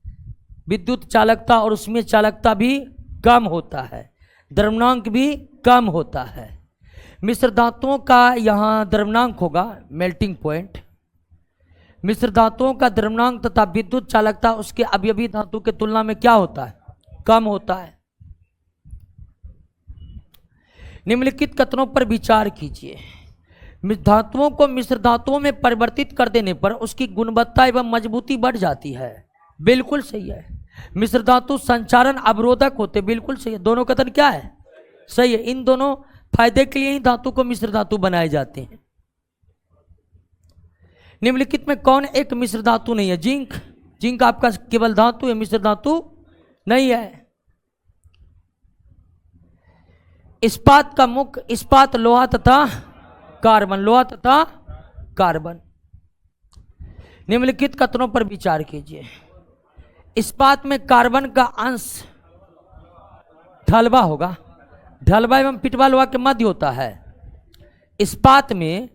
विद्युत चालकता और उसमें चालकता भी कम होता है, द्रव्यनांक भी कम होता है। मिश्र धातुओं का यहाँ द्रव्यनांक होगा मेल्टिंग पॉइंट। मिश्र धातुओं का द्रव्यनांक तथा विद्युत चालकता उसके अवयवी धातु के तुलना में क्या होता है? कम होता है। निम्नलिखित कथनों पर विचार कीजिए। धातुओं को मिश्र धातुओं में परिवर्तित कर देने पर उसकी गुणवत्ता एवं मजबूती बढ़ जाती है। बिल्कुल सही है। मिश्र धातु संचारण अवरोधक होते, बिल्कुल सही है। दोनों कथन क्या है? सही है। इन दोनों फायदे के लिए ही धातु को मिश्र धातु बनाए जाते हैं। निम्नलिखित में कौन एक मिश्र धातु नहीं है? जिंक। जिंक आपका केवल धातु है, मिश्र धातु नहीं है। इस्पात का मुख्य इस्पात लोहा तथा कार्बन, लोहा तथा कार्बन। निम्नलिखित कथनों पर विचार कीजिए। इस्पात में कार्बन का अंश ढलवा होगा, ढलवा एवं पिटवा लोहा के मध्य होता है। इस्पात में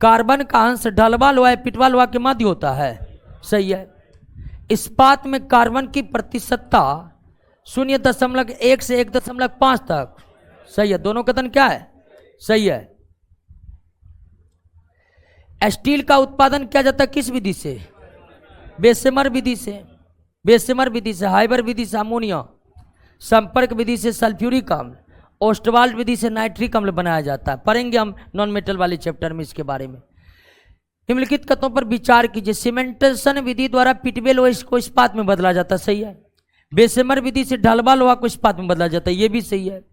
कार्बन का अंश ढलवा लोहा या पिटवा लोहा के मध्य होता है। सही है। इस्पात में कार्बन की प्रतिशतता 0.1 से 1.5 तक। सही है। दोनों कथन क्या है? सही है। स्टील का उत्पादन किया जाता है किस विधि से? बेसेमर विधि से। बेसेमर विधि से, हाइबर विधि से अमोनिया, संपर्क विधि से सल्फ्यूरिक अम्ल, ओस्टवाल्ड विधि से नाइट्रिक अम्ल बनाया जाता है। पढ़ेंगे हम नॉन मेटल वाले चैप्टर में इसके बारे में। निम्नलिखित कथनों पर विचार कीजिए। सीमेंटेशन विधि द्वारा पिटवे लोहा को इस्पात में बदला जाता है। सही है। बेसेमर विधि से ढलवा लोहा को इस्पात में बदला जाता है। यह भी सही है।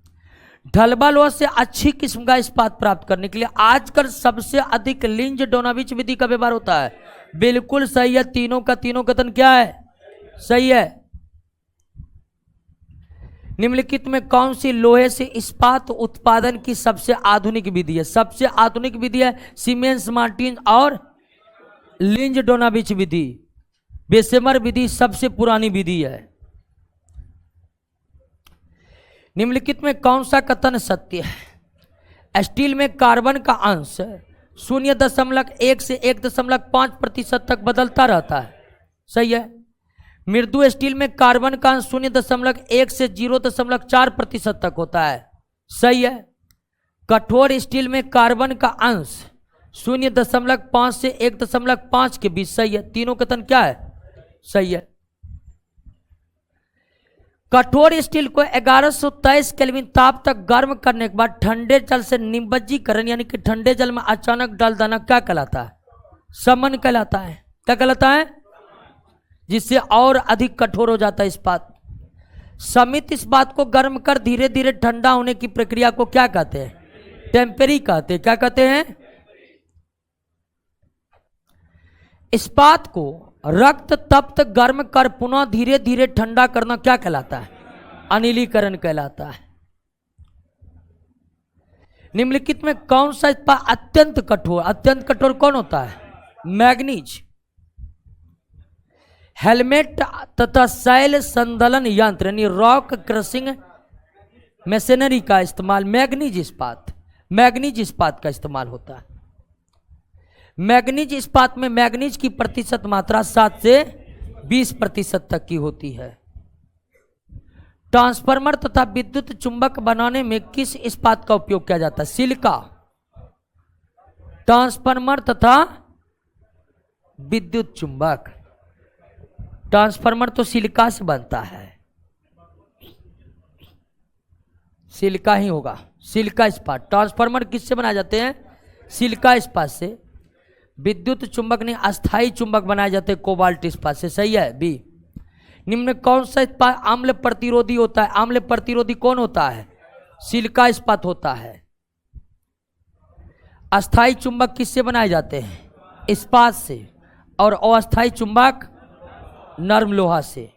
ढलवा लोहा से अच्छी किस्म का इस्पात प्राप्त करने के लिए आजकल सबसे अधिक लिंज डोनाविच विधि का व्यवहार होता है। बिल्कुल सही है। तीनों का तीनों कथन क्या है? सही है। निम्नलिखित में कौन सी लोहे से इस्पात उत्पादन की सबसे आधुनिक विधि है? सबसे आधुनिक विधि है सीमेंस मार्टिन और लिंज डोनाविच विधि। बेसेमर विधि सबसे पुरानी विधि है। निम्नलिखित में कौन सा कथन सत्य है? स्टील में कार्बन का अंश 0.1 से 1.5% तक बदलता रहता है। सही है। मृदु स्टील में कार्बन का अंश 0.1 से 0.4% तक होता है। सही है। कठोर स्टील में कार्बन का अंश 0.5 से 1.5 के बीच। सही है। तीनों कथन क्या है? सही है। कठोर स्टील को 1123 केल्विन ताप तक गर्म करने के बाद ठंडे जल से निमज्जीकरण यानी कि ठंडे जल में अचानक डाल देना क्या कहलाता है? समन कहलाता है। क्या कहलाता है? जिससे और अधिक कठोर हो जाता है इस्पात। समित इस्पात को गर्म कर धीरे धीरे ठंडा होने की प्रक्रिया को क्या कहते हैं? टेम्परी कहते हैं। क्या कहते हैं? इस्पात को रक्त तप्त गर्म कर पुनः धीरे धीरे ठंडा करना क्या कहलाता है? अनिलीकरण कहलाता है। निम्नलिखित में कौन सा इस्पात अत्यंत कठोर? अत्यंत कठोर कौन होता है? मैग्नीज। हेलमेट तथा शैल संदलन यंत्र यानी रॉक क्रशिंग मशीनरी का इस्तेमाल मैग्नीज इस्पात का इस्तेमाल होता है। मैग्नीज इस्पात में मैग्नीज की प्रतिशत मात्रा 7 से 20% तक की होती है। ट्रांसफार्मर तथा विद्युत चुंबक बनाने में किस इस्पात का उपयोग किया जाता है? सिलिका। ट्रांसफार्मर तथा विद्युत चुंबक। ट्रांसफार्मर तो सिलिका से बनता है, सिलिका ही होगा। सिलिका इस्पात। ट्रांसफार्मर किससे बनाए जाते हैं? सिलिका इस्पात से। विद्युत चुंबक नहीं, अस्थायी चुंबक बनाए जाते हैं कोबाल्ट इस्पात से। सही है। बी। निम्न में कौन सा इस्पात आम्ल प्रतिरोधी होता है? आम्ल प्रतिरोधी कौन होता है? सिलिका इस्पात होता है। अस्थायी चुंबक किससे बनाए जाते हैं? इस्पात से। और अस्थायी चुंबक नर्म लोहा से।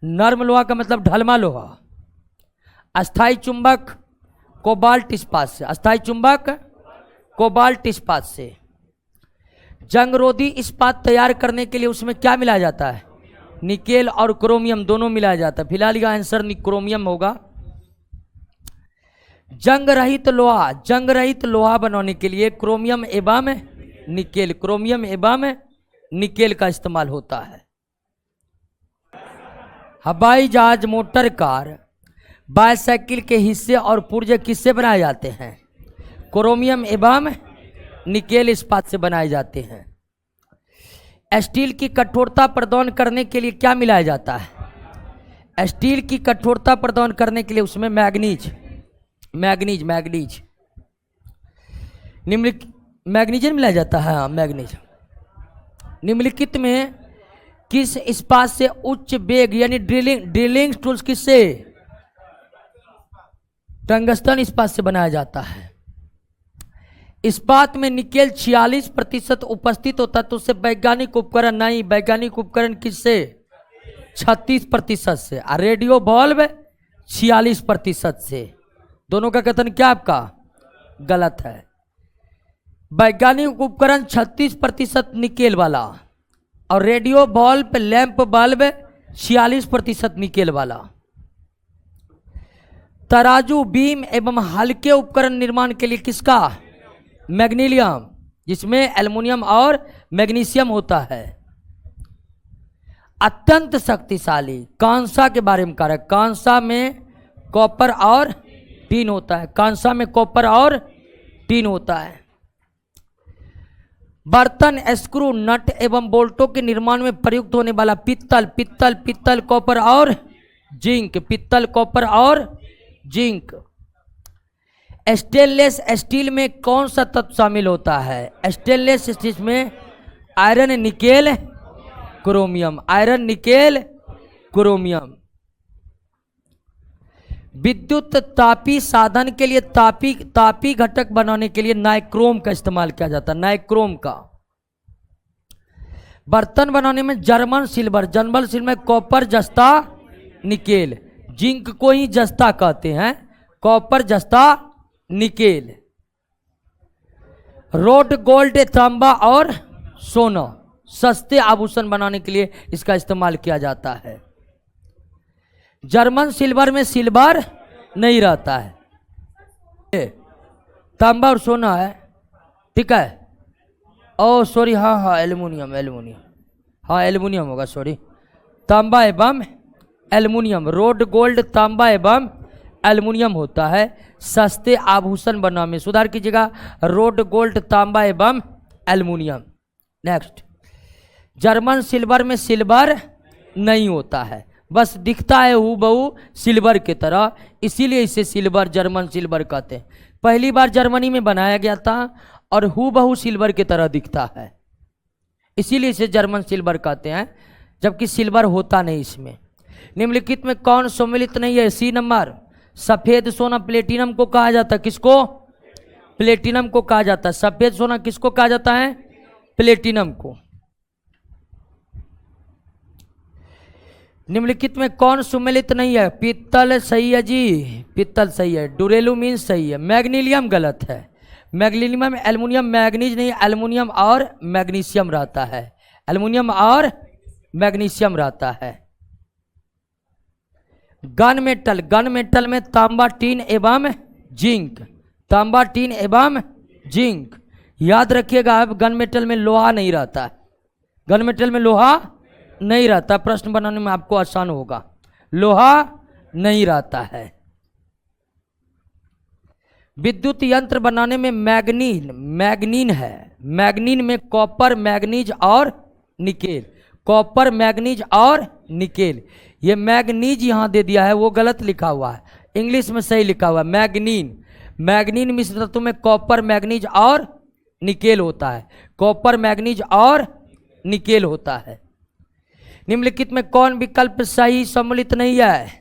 नर्म लोहा का मतलब ढलमा लोहा। अस्थायी चुंबक कोबाल्ट इस्पात से। अस्थायी चुंबक कोबाल्ट इस्पात से। जंगरोधी इस्पात तैयार करने के लिए उसमें क्या मिलाया जाता है? निकेल और क्रोमियम दोनों मिलाया जाता है। फिलहाल का आंसर क्रोमियम होगा। जंग रहित लोहा बनाने के लिए क्रोमियम एवं निकेल का इस्तेमाल होता है। हवाई जहाज, मोटर कार, बाइसाइकिल के हिस्से और पुर्जे किससे बनाए जाते हैं? क्रोमियम एवं निकेल इस्पात से बनाए जाते हैं। स्टील की कठोरता प्रदान करने के लिए क्या मिलाया जाता है? स्टील की कठोरता प्रदान करने के लिए उसमें मैग्नीज मैग्नीशियम मिलाया जाता है। हाँ, मैग्नीज। निम्नलिखित में किस इस्पात से उच्च वेग यानी ड्रिलिंग टूल्स किससे? टंगस्टन इस्पात से बनाया जाता है। इस्पात में निकेल 46% उपस्थित होता है, तो उससे वैज्ञानिक उपकरण नहीं, वैज्ञानिक उपकरण किससे? 36% से। और रेडियो बल्ब 46% से। दोनों का कथन क्या आपका गलत है। वैज्ञानिक उपकरण 36% निकेल वाला और radio bulb lamp bulb 46% nickel वाला। तराजू बीम एवं हल्के उपकरण निर्माण के लिए किसका? मैग्नीशियम, जिसमें एल्युमिनियम और मैग्नीशियम होता है। अत्यंत शक्तिशाली कांसा के बारे में कह रहा है। कांसा में कॉपर और टीन होता है। कांसा में कॉपर और टीन होता है। बर्तन, स्क्रू, नट एवं बोल्टों के निर्माण में प्रयुक्त होने वाला पित्तल, पित्तल, पित्तल, कॉपर और जिंक, पित्तल, कॉपर और जिंक। स्टेनलेस स्टील में कौन सा तत्व शामिल होता है? स्टेनलेस स्टील में iron, nickel, chromium, iron, nickel, chromium. विद्युत तापी साधन के लिए तापी घटक बनाने के लिए नाइक्रोम का इस्तेमाल किया जाता है। नाइक्रोम का। बर्तन बनाने में जर्मन सिल्वर में कॉपर, जस्ता, निकेल। जिंक को ही जस्ता कहते हैं, कॉपर, जस्ता, निकेल। रोड गोल्ड, तांबा और सोना सस्ते आभूषण बनाने के लिए इसका इस्तेमाल किया जाता है। जर्मन सिल्वर में सिल्वर नहीं रहता है, तांबा और सोना है, ठीक है। ओ सॉरी, हाँ एल्युमिनियम, हाँ एल्युमिनियम होगा, सॉरी। तांबा एवं एल्युमिनियम, रोड गोल्ड, तांबा एवं एल्युमिनियम होता है सस्ते आभूषण बनाने में। सुधार कीजिएगा, रोड गोल्ड, तांबा एवं एल्युमिनियम। नेक्स्ट, जर्मन सिल्वर में सिल्वर नहीं होता है, बस दिखता है हूबहू सिल्वर की तरह, इसीलिए इसे सिल्वर, जर्मन सिल्वर कहते हैं। पहली बार जर्मनी में बनाया गया था और हूबहू सिल्वर की तरह दिखता है, इसीलिए इसे जर्मन सिल्वर कहते हैं, जबकि सिल्वर होता नहीं इसमें। निम्नलिखित में कौन सम्मिलित नहीं है? सी नंबर, सफेद सोना प्लेटिनम को कहा जाता है। किसको? प्लेटिनम को कहा जाता है। सफेद सोना किसको कहा जाता है? प्लेटिनम को। निम्नलिखित में कौन सम्मिलित नहीं है? पित्तल सही है जी, पित्तल सही है। डुरेलू मीन सही है। मैग्नीशियम गलत है। मैग्नीशियम में एल्युमिनियम, मैग्नीज नहीं, एल्युमिनियम और मैग्नीशियम रहता है, एल्युमिनियम और मैग्नीशियम रहता है। गन मेटल में तांबा, टीन एवं जिंक, तांबा, टीन एवं जिंक। याद रखिएगा, अब गन मेटल में लोहा नहीं रहता है, गन मेटल में लोहा नहीं रहता। प्रश्न बनाने में आपको आसान होगा, लोहा नहीं रहता है। विद्युत यंत्र बनाने में मैग्नीन है। मैग्नीन में कॉपर, मैग्नीज और निकेल, कॉपर, मैग्नीज और निकेल। ये मैग्नीज यहां दे दिया है, वो गलत लिखा हुआ है, इंग्लिश में सही लिखा हुआ है मैग्नीन मिश्र तत्व में कॉपर, मैग्नीज और निकेल होता है, कॉपर, मैग्नीज और निकेल होता है। निम्नलिखित में कौन विकल्प सही सम्मिलित नहीं है?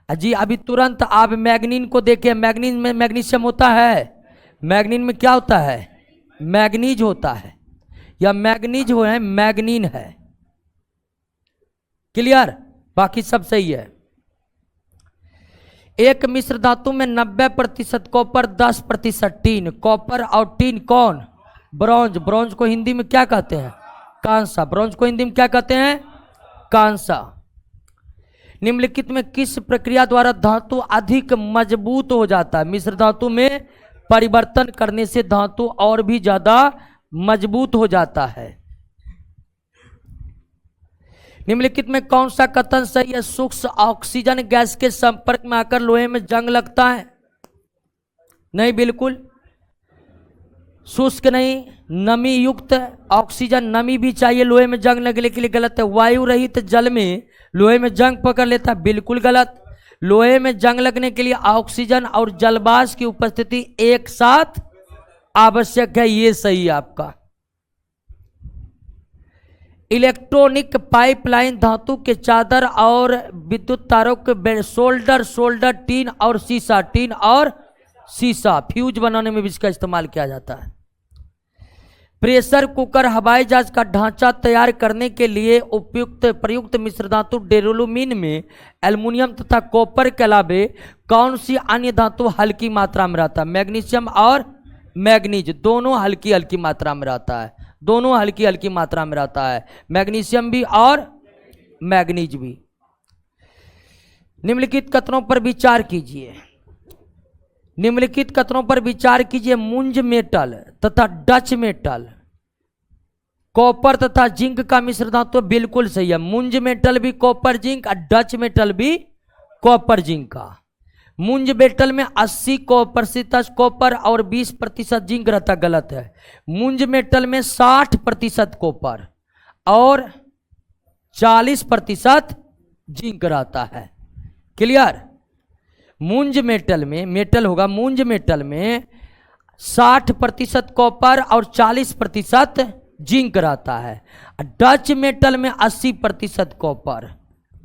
जी अभी तुरंत आप मैग्नीन को देखें, मैग्नीन में मैग्नीशियम होता है, मैग्नीन में क्या होता है? मैग्नीज होता है, या मैग्नीज हो है, मैग्नीन है। क्लियर? बाकी सब सही है। एक मिश्र धातु में 90% कॉपर, 10% टीन। कॉपर और टीन कौन? ब्रॉन्ज। ब्रॉन्ज को हिंदी में क्या कहते हैं? कांसा। ब्रॉन्ज को हिंदी में क्या कहते हैं? कांसा। निम्नलिखित में किस प्रक्रिया द्वारा धातु अधिक मजबूत हो जाता है? मिश्र धातु में परिवर्तन करने से धातु और भी ज्यादा मजबूत हो जाता है। निम्नलिखित में कौन सा कथन सही है? सूक्ष्म ऑक्सीजन गैस के संपर्क में आकर लोहे में जंग लगता है। नहीं, बिल्कुल शुष्क नहीं, नमी युक्त ऑक्सीजन, नमी भी चाहिए लोहे में जंग लगने के लिए, गलत है। वायु रहित जल में लोहे में जंग पकड़ लेता है, बिल्कुल गलत। लोहे में जंग लगने के लिए ऑक्सीजन और जलवाष्प की उपस्थिति एक साथ आवश्यक है, ये सही है आपका। इलेक्ट्रॉनिक पाइपलाइन धातु के चादर और विद्युत तारों के सोल्डर टीन और शीशा फ्यूज बनाने में भी इसका इस्तेमाल किया जाता है। प्रेशर कुकर हवाई जहाज का ढांचा तैयार करने के लिए प्रयुक्त मिश्र धातु डेरोलुमिन में एल्युमिनियम तथा कॉपर के अलावे कौन सी अन्य धातु हल्की मात्रा में रहता है? मैग्नीशियम और मैग्नीज दोनों हल्की हल्की मात्रा में रहता है, दोनों हल्की हल्की मात्रा में रहता है, मैग्नीशियम भी और मैग्नीज भी। निम्नलिखित कथनों पर विचार कीजिए, निम्नलिखित कथनों पर विचार कीजिए। मुंज मेटल तथा डच मेटल कॉपर तथा जिंक का मिश्र धातु बिल्कुल सही है। मुंज मेटल भी कॉपर जिंक और डच मेटल भी कॉपर जिंक का। मुंज मेटल में 80% कॉपर और 20% जिंक रहता, गलत है। मुंज मेटल में 60% कॉपर और 40% जिंक रहता है। क्लियर? मुंज मेटल में मेटल होगा, मुंज मेटल में 60% कॉपर और 40% जिंक रहता है। डच मेटल में 80% कॉपर,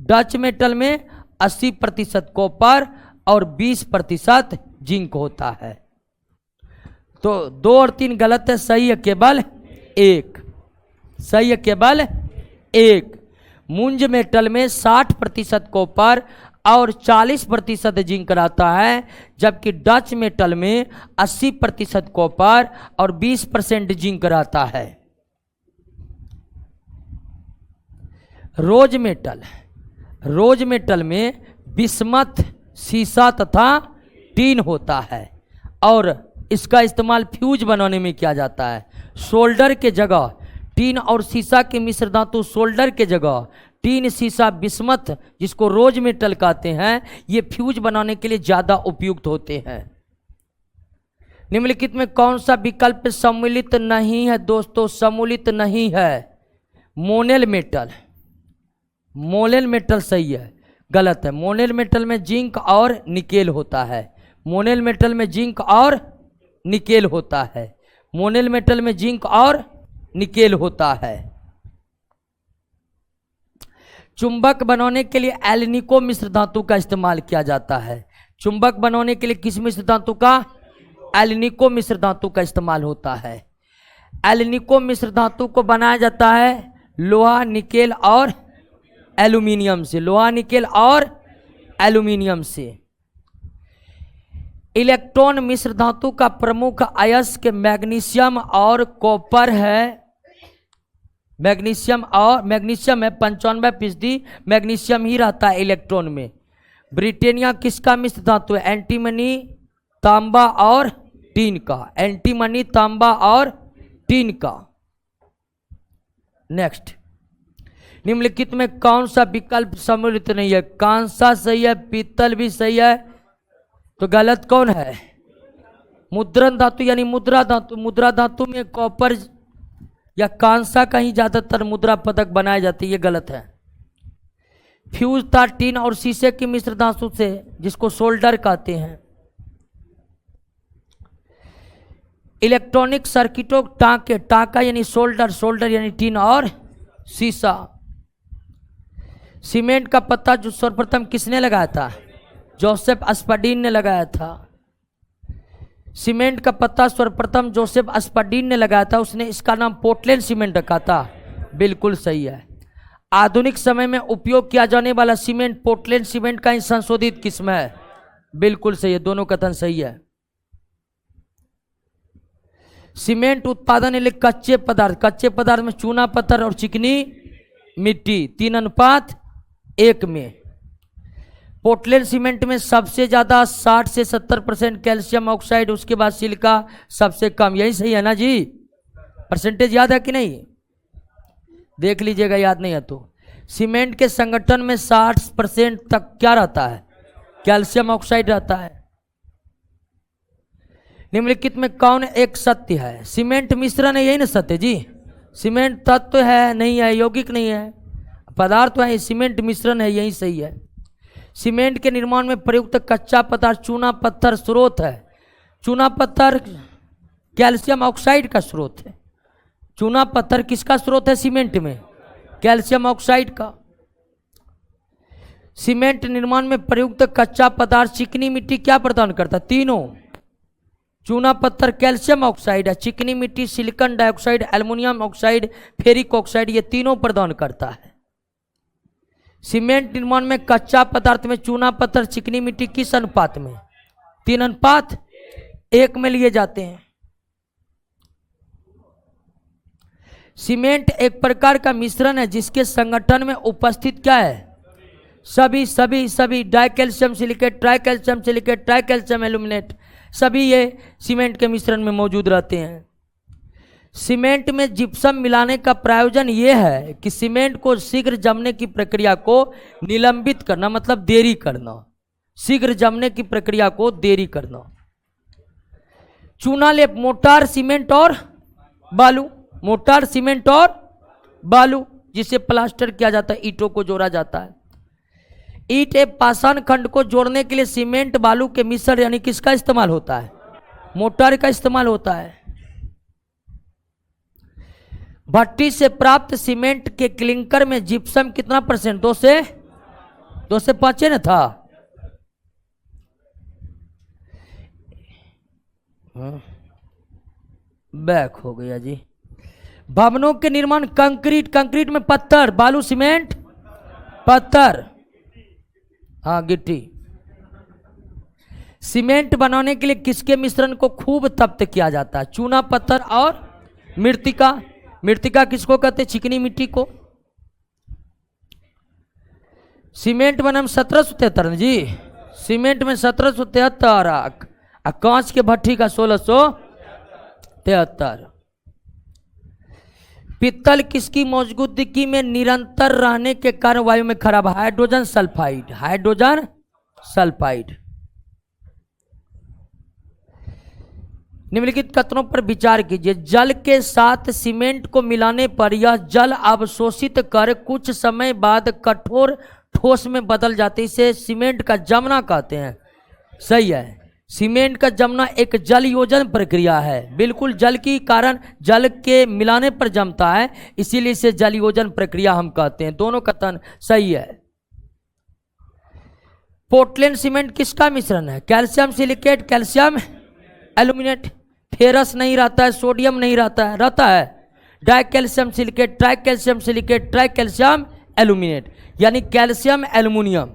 डच मेटल में 80% कॉपर और 20% जिंक होता है। तो 2 और 3 गलत है, सही है केवल 1, सही है केवल 1। मुंज मेटल में 60% कॉपर और 40% जिंक रहता है, जबकि डच मेटल में 80% कॉपर और 20% जिंक रहता है। रोज मेटल, रोज मेटल में बिस्मथ, शीशा तथा टीन होता है और इसका इस्तेमाल फ्यूज बनाने में किया जाता है। सोल्डर के जगह टीन और शीशा के मिश्र धातु सोल्डर के जगह टीन, शीशा, बिस्मथ जिसको रोज मेटल कहते हैं, ये फ्यूज बनाने के लिए ज़्यादा उपयुक्त होते हैं। निम्नलिखित में कौन सा विकल्प सम्मिलित नहीं है दोस्तों? सम्मिलित नहीं है मोनेल मेटल। मोनेल मेटल सही है, गलत है। मोनेल मेटल में जिंक और निकेल होता है, मोनेल मेटल में जिंक और निकेल होता है, मोनेल मेटल में जिंक और निकेल होता है। चुंबक बनाने के लिए एल्निको मिश्र धातु का इस्तेमाल किया जाता है। चुंबक बनाने के लिए किस मिश्र धातु का? एल्निको मिश्र धातु का इस्तेमाल होता है। एल्निको मिश्र धातु को बनाया जाता है लोहा, निकेल और एल्यूमिनियम से, लोहा, निकेल और एल्यूमिनियम से। इलेक्ट्रॉन मिश्र धातु का प्रमुख अयस्क मैग्नीशियम और कॉपर है। मैग्नीशियम है 95% मैग्नीशियम ही रहता है इलेक्ट्रॉन में। ब्रिटेनिया किसका मिश्र धातु है? एंटीमनी, तांबा और टीन का, एंटीमनी, तांबा और टीन का। नेक्स्ट, निम्नलिखित में कौन सा विकल्प सम्मिलित नहीं है? कांसा सही है, पीतल भी सही है, तो गलत कौन है? मुद्रण धातु यानी मुद्रा धातु। मुद्रा धातु में कॉपर या कांसा का ही ज्यादातर मुद्रा पदक बनाए जाते, ये गलत है। फ्यूज था टीन और शीशे की मिश्र धातु से, जिसको सोल्डर कहते हैं। इलेक्ट्रॉनिक सर्किटों टांका यानी सोल्डर यानी टीन और शीशा। सीमेंट का पत्ता जो सर्वप्रथम किसने लगाया था? जोसेफ अस्पर्डीन ने लगाया था। सीमेंट का पत्ता सर्वप्रथम जोसेफ अस्पर्डीन ने लगाया था, उसने इसका नाम पोर्टलैंड सीमेंट रखा था। बिल्कुल सही है। आधुनिक समय में उपयोग किया जाने वाला सीमेंट पोर्टलैंड सीमेंट का ही संशोधित किस्म है। बिल्कुल सही है, दोनों कथन सही है। सीमेंट उत्पादन के लिए कच्चे पदार्थ में चूना पत्थर और चिकनी मिट्टी 3:1 में। पोर्टलैंड सीमेंट में सबसे ज़्यादा 60 से 70% कैल्शियम ऑक्साइड, उसके बाद सिलिका सबसे कम। यही सही है ना जी? परसेंटेज याद है कि नहीं? देख लीजिएगा, याद नहीं है तो। सीमेंट के संगठन में 60% तक क्या रहता है? कैल्शियम ऑक्साइड रहता है। निम्नलिखित में कौन एक सत्य है? सीमेंट मिश्रण है, यही ना सत्य जी? सीमेंट तत्व है, नहीं है, यौगिक नहीं है, पदार्थ है, सीमेंट मिश्रण है, यही सही है। सीमेंट के निर्माण में प्रयुक्त कच्चा पदार्थ चूना पत्थर स्रोत है। चूना पत्थर कैल्शियम ऑक्साइड का स्रोत है। चूना पत्थर किसका स्रोत है सीमेंट में? कैल्शियम ऑक्साइड का। सीमेंट निर्माण में प्रयुक्त कच्चा पदार्थ चिकनी मिट्टी क्या प्रदान करता है? तीनों, चूना पत्थर, कैल्शियम ऑक्साइड है, चिकनी मिट्टी silicon dioxide, aluminium oxide, ferric oxide, ये तीनों प्रदान करता है। सीमेंट निर्माण में कच्चा पदार्थ में चूना पत्थर चिकनी मिट्टी किस अनुपात में? 3:1 में लिए जाते हैं। सीमेंट एक प्रकार का मिश्रण है जिसके संगठन में उपस्थित क्या है? सभी सभी सभी dicalcium silicate, tricalcium silicate, tricalcium aluminate, सभी ये सीमेंट के मिश्रण में मौजूद रहते हैं। सीमेंट में जिप्सम मिलाने का प्रयोजन ये है कि सीमेंट को शीघ्र जमने की प्रक्रिया को निलंबित करना, मतलब देरी करना, शीघ्र जमने की प्रक्रिया को देरी करना। चूना लेप मोटार सीमेंट और बालू, मोटार सीमेंट और बालू जिसे प्लास्टर किया जाता है, ईंटों को जोड़ा जाता है। ईंट एवं पाषाण खंड को जोड़ने के लिए सीमेंट बालू के मिश्रण यानी किसका इस्तेमाल होता है? मोटार का इस्तेमाल होता है। भट्टी से प्राप्त सीमेंट के क्लिंकर में जिप्सम कितना %? 2 से 5 न था। बैक हो गया जी। भवनों के निर्माण कंक्रीट, कंक्रीट में पत्थर, बालू सीमेंट पत्थर, हाँ गिट्टी। सीमेंट बनाने के लिए किसके मिश्रण को खूब तप्त किया जाता है? चूना पत्थर और मृतिका। मृतिका किसको कहते हैं? चिकनी मिट्टी को। सीमेंट बना 1773 जी, सीमेंट में 1773, कांच के भट्टी का 1673। पित्तल किसकी मौजूदगी में निरंतर रहने के कारण वायु में खराब? Hydrogen sulphide, hydrogen sulphide. निम्नलिखित कथनों पर विचार कीजिए। जल के साथ सीमेंट को मिलाने पर यह जल अवशोषित कर कुछ समय बाद कठोर ठोस में बदल जाते, इसे सीमेंट का जमना कहते हैं। सही है, सीमेंट का जमना एक जल योजन प्रक्रिया है। बिल्कुल, जल के कारण जल के मिलाने पर जमता है, इसीलिए इसे जल योजन प्रक्रिया हम कहते हैं। दोनों कथन सही है। पोर्टलैंड सीमेंट किसका मिश्रण है? Calcium silicate, calcium aluminate. Ferrous नहीं रहता है, सोडियम नहीं रहता है, रहता है dicalcium silicate, tricalcium silicate, tricalcium aluminate, यानी कैल्शियम एल्यूमिनियम,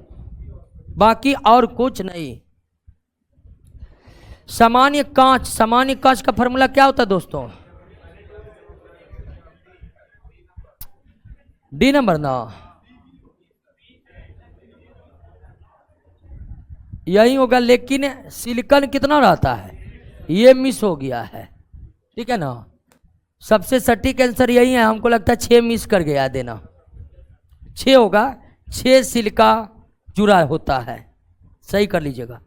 बाकी और कुछ नहीं। सामान्य कांच, सामान्य कांच का फॉर्मूला क्या होता है दोस्तों? डी नंबर ना, यही होगा। लेकिन सिलिकॉन कितना रहता है? ये मिस हो गया है, ठीक है ना। सबसे सटीक आंसर यही है, हमको लगता है 6 मिस कर गया देना। 6 होगा, 6 सिलिका जुड़ा होता है, सही कर लीजिएगा।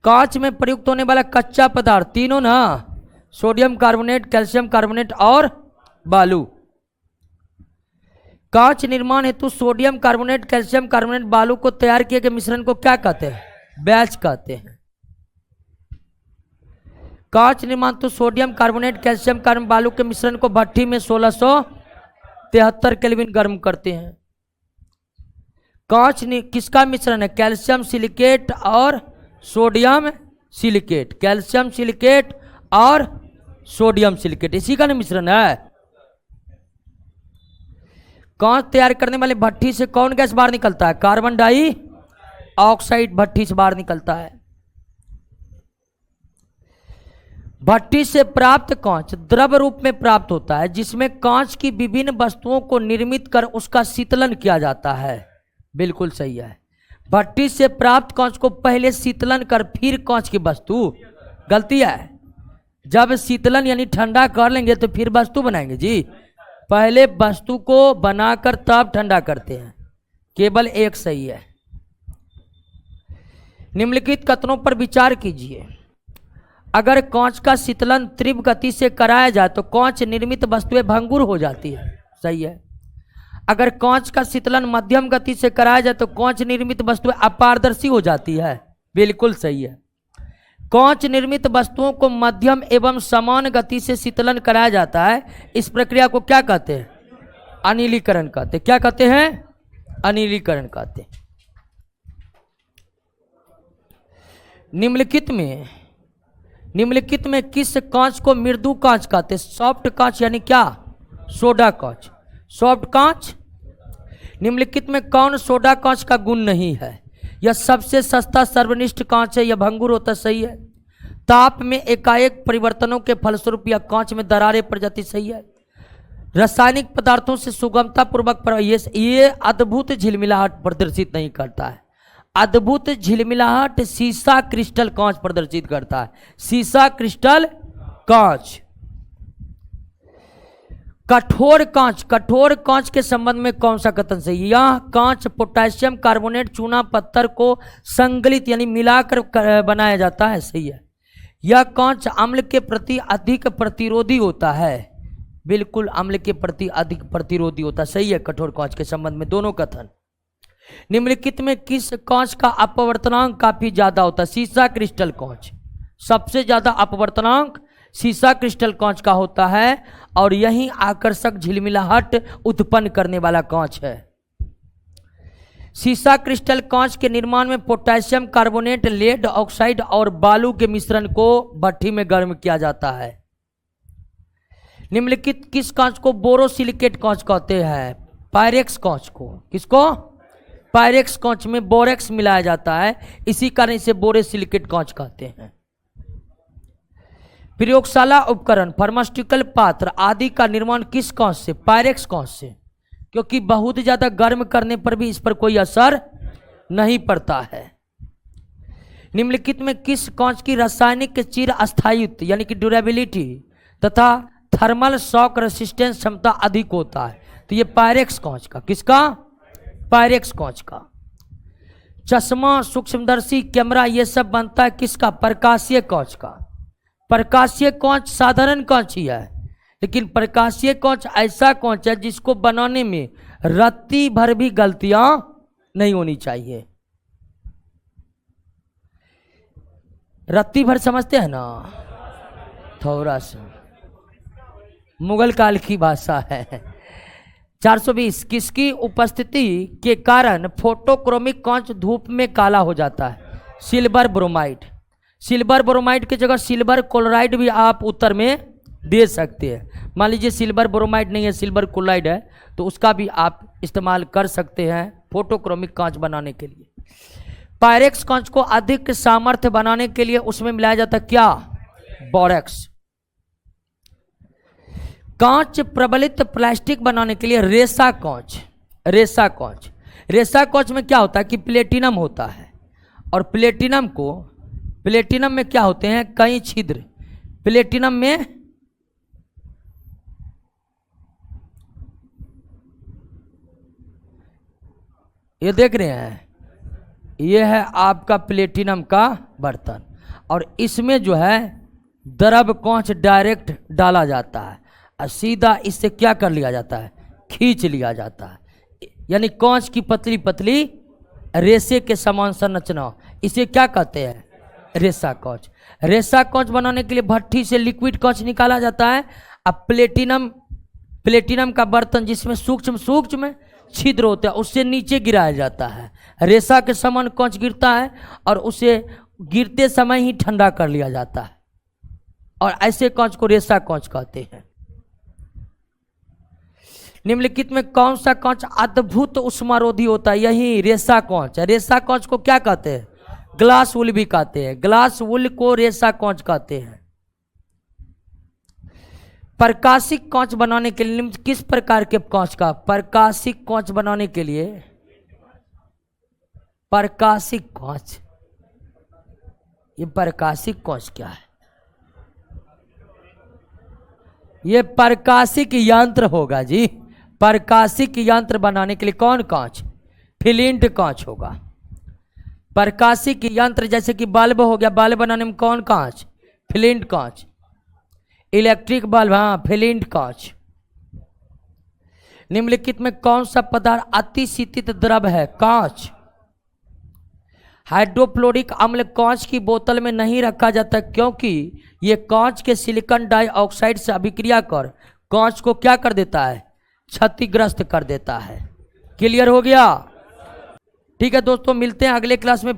कांच में प्रयुक्त होने वाला कच्चा पदार्थ तीनों ना, सोडियम कार्बोनेट, कैल्शियम कार्बोनेट और बालू। कांच निर्माण हेतु सोडियम कार्बोनेट, कैल्शियम कार्बोनेट, बालू को तैयार किए गए मिश्रण को क्या कहते हैं? बैच कहते हैं। कांच निर्माण तो सोडियम कार्बोनेट, कैल्शियम कार्बोनेट, बालू के मिश्रण को भट्टी में 1673 केल्विन गर्म करते हैं। कांच किसका मिश्रण है? कैल्शियम सिलिकेट और सोडियम सिलिकेट, कैल्शियम सिलिकेट और सोडियम सिलिकेट, इसी का ना मिश्रण है। कांच तैयार करने वाले भट्टी से कौन गैस बाहर निकलता है? कार्बन डाइऑक्साइड भट्टी से बाहर निकलता है। भट्टी से प्राप्त कांच द्रव रूप में प्राप्त होता है, जिसमें कांच की विभिन्न वस्तुओं को निर्मित कर उसका शीतलन किया जाता है। बिल्कुल सही है। भट्टी से प्राप्त कांच को पहले शीतलन कर फिर कांच की वस्तु, गलती है। जब शीतलन यानी ठंडा कर लेंगे तो फिर वस्तु बनाएंगे जी, पहले वस्तु को बनाकर तब ठंडा करते हैं। केवल एक सही है। निम्नलिखित कथनों पर विचार कीजिए। अगर कांच का शीतलन तीव्र गति से कराया जाए तो कांच निर्मित वस्तुएं भंगुर हो जाती है। सही है। अगर कांच का शीतलन मध्यम गति से कराया जाए तो कांच निर्मित वस्तुएं अपारदर्शी हो जाती है। बिल्कुल सही है। कांच निर्मित वस्तुओं को मध्यम एवं समान गति से शीतलन कराया जाता है। इस प्रक्रिया को क्या कहते हैं? अनिलीकरण कहते। क्या कहते हैं? अनिलीकरण कहते। निम्नलिखित में किस कांच को मृदु कांच कहते? सॉफ्ट कांच यानी क्या? सोडा कांच, सॉफ्ट कांच। निम्नलिखित में कौन सोडा कांच का गुण नहीं है? यह सबसे सस्ता सर्वनिष्ठ कांच है, यह भंगुर होता सही है। ताप में एकाएक परिवर्तनों के फलस्वरूप यह कांच में दरारें पड़ जाती सही है। रासायनिक पदार्थों से सुगमता पूर्वक ये अद्भुत झिलमिलाहट प्रदर्शित नहीं करता है। अद्भुत झिलमिलाहट सीसा क्रिस्टल कांच प्रदर्शित करता है। सीसा क्रिस्टल कांच। कठोर कांच के संबंध में कौन सा कथन सही है? यह कांच पोटेशियम कार्बोनेट चूना पत्थर को संगलित यानी मिलाकर बनाया जाता है, सही है। यह कांच अम्ल के प्रति अधिक प्रतिरोधी होता है, बिल्कुल अम्ल के प्रति अधिक प्रतिरोधी होता है, सही है। कठोर कांच के संबंध में दोनों कथन। निम्नलिखित में किस कांच का अपवर्तनांक काफी ज्यादा होता है? सीसा क्रिस्टल कांच। सबसे ज्यादा अपवर्तनांक सीसा क्रिस्टल कांच का होता है और यही आकर्षक झिलमिलाहट उत्पन्न करने वाला कांच है। सीसा क्रिस्टल कांच के निर्माण में पोटेशियम कार्बोनेट, लेड ऑक्साइड और बालू के मिश्रण को भट्ठी में गर्म किया जाता है। निम्नलिखित किस कांच को बोरोसिलिकेट कांच कहते हैं? पायरेक्स कांच को। किसको? पायरेक्स कांच में बोरेक्स मिलाया जाता है, इसी कारण इसे बोरोसिलिकेट कांच कहते हैं। प्रयोगशाला उपकरण, फार्मास्यूटिकल पात्र आदि का निर्माण किस कांच से? पायरेक्स कांच से, क्योंकि बहुत ज्यादा गर्म करने पर भी इस पर कोई असर नहीं पड़ता है। निम्नलिखित में किस कांच की रासायनिक चिर अस्थायित्व यानी कि ड्यूरेबिलिटी तथा थर्मल शॉक रेसिस्टेंस क्षमता अधिक होता है? तो ये पायरेक्स कांच का। किसका? पायरेक्स कांच का। चश्मा, सूक्ष्मदर्शी, कैमरा ये सब बनता है किसका? प्रकाशीय कांच का। प्रकाशीय कांच साधारण कांच ही है, लेकिन प्रकाशीय कांच ऐसा कांच है जिसको बनाने में रत्ती भर भी गलतियां नहीं होनी चाहिए। रत्ती भर समझते हैं ना? थोड़ा सा मुगल काल की भाषा है। 420 किसकी उपस्थिति के कारण फोटोक्रोमिक कांच धूप में काला हो जाता है? Silver bromide. सिल्वर ब्रोमाइड की जगह सिल्वर क्लोराइड भी आप उत्तर में दे सकते हैं। मान लीजिए सिल्वर ब्रोमाइड नहीं है, सिल्वर क्लोराइड है, तो उसका भी आप इस्तेमाल कर सकते हैं फोटोक्रोमिक कांच बनाने के लिए। पायरेक्स कांच को अधिक सामर्थ्य बनाने के लिए उसमें मिलाया जाता है क्या? बोरेक्स। कांच प्रबलित प्लास्टिक बनाने के लिए रेसा कांच। रेसा कांच, रेसा कांच में क्या होता है कि प्लेटिनम होता है, और प्लेटिनम में क्या होते हैं? कई छिद्र। प्लेटिनम में ये देख रहे हैं, ये है आपका प्लेटिनम का बर्तन, और इसमें जो है द्रव कांच डायरेक्ट डाला जाता है और सीधा इससे क्या कर लिया जाता है? खींच लिया जाता है। यानी कांच की पतली पतली रेसे के समान संरचना, इसे क्या कहते हैं? रेसा कांच। रेसा कांच बनाने के लिए भट्ठी से लिक्विड कांच निकाला जाता है। अब प्लेटिनम का बर्तन जिसमें सूक्ष्म छिद्र होता है उससे नीचे गिराया जाता है। रेसा के समान कांच गिरता है और उसे गिरते समय ही ठंडा कर लिया जाता है, और ऐसे कांच को रेसा कांच कहते हैं। निम्नलिखित में कौन सा कांच अद्भुत उष्मारोधी होता है? यही रेसा कांच। रेसा कांच को क्या कहते हैं? ग्लास वुल भी कहते हैं। ग्लास वुल को रेसा कांच कहते हैं। प्रकाशिक कांच बनाने के लिए किस प्रकार के कांच का? प्रकाशिक कांच बनाने के लिए प्रकाशिक कांच, ये प्रकाशिक कांच क्या है? ये प्रकाशिक यंत्र होगा जी। प्रकाशिक यंत्र बनाने के लिए कौन कांच? फ्लिंट कांच होगा। प्रकाशिक यंत्र जैसे कि बल्ब हो गया, बल्ब बनाने में कौन कांच? फ्लिंट कांच। इलेक्ट्रिक बल्ब, हाँ, फ्लिंट कांच। निम्नलिखित में कौन सा पदार्थ अतिशीतित द्रव है? कांच। हाइड्रोफ्लोरिक अम्ल कांच की बोतल में नहीं रखा जाता क्योंकि यह कांच के सिलिकॉन डाइऑक्साइड से अभिक्रिया कर कांच को क्या कर देता है? क्षतिग्रस्त कर देता है। क्लियर हो गया? ठीक है दोस्तों, मिलते हैं अगले क्लास में।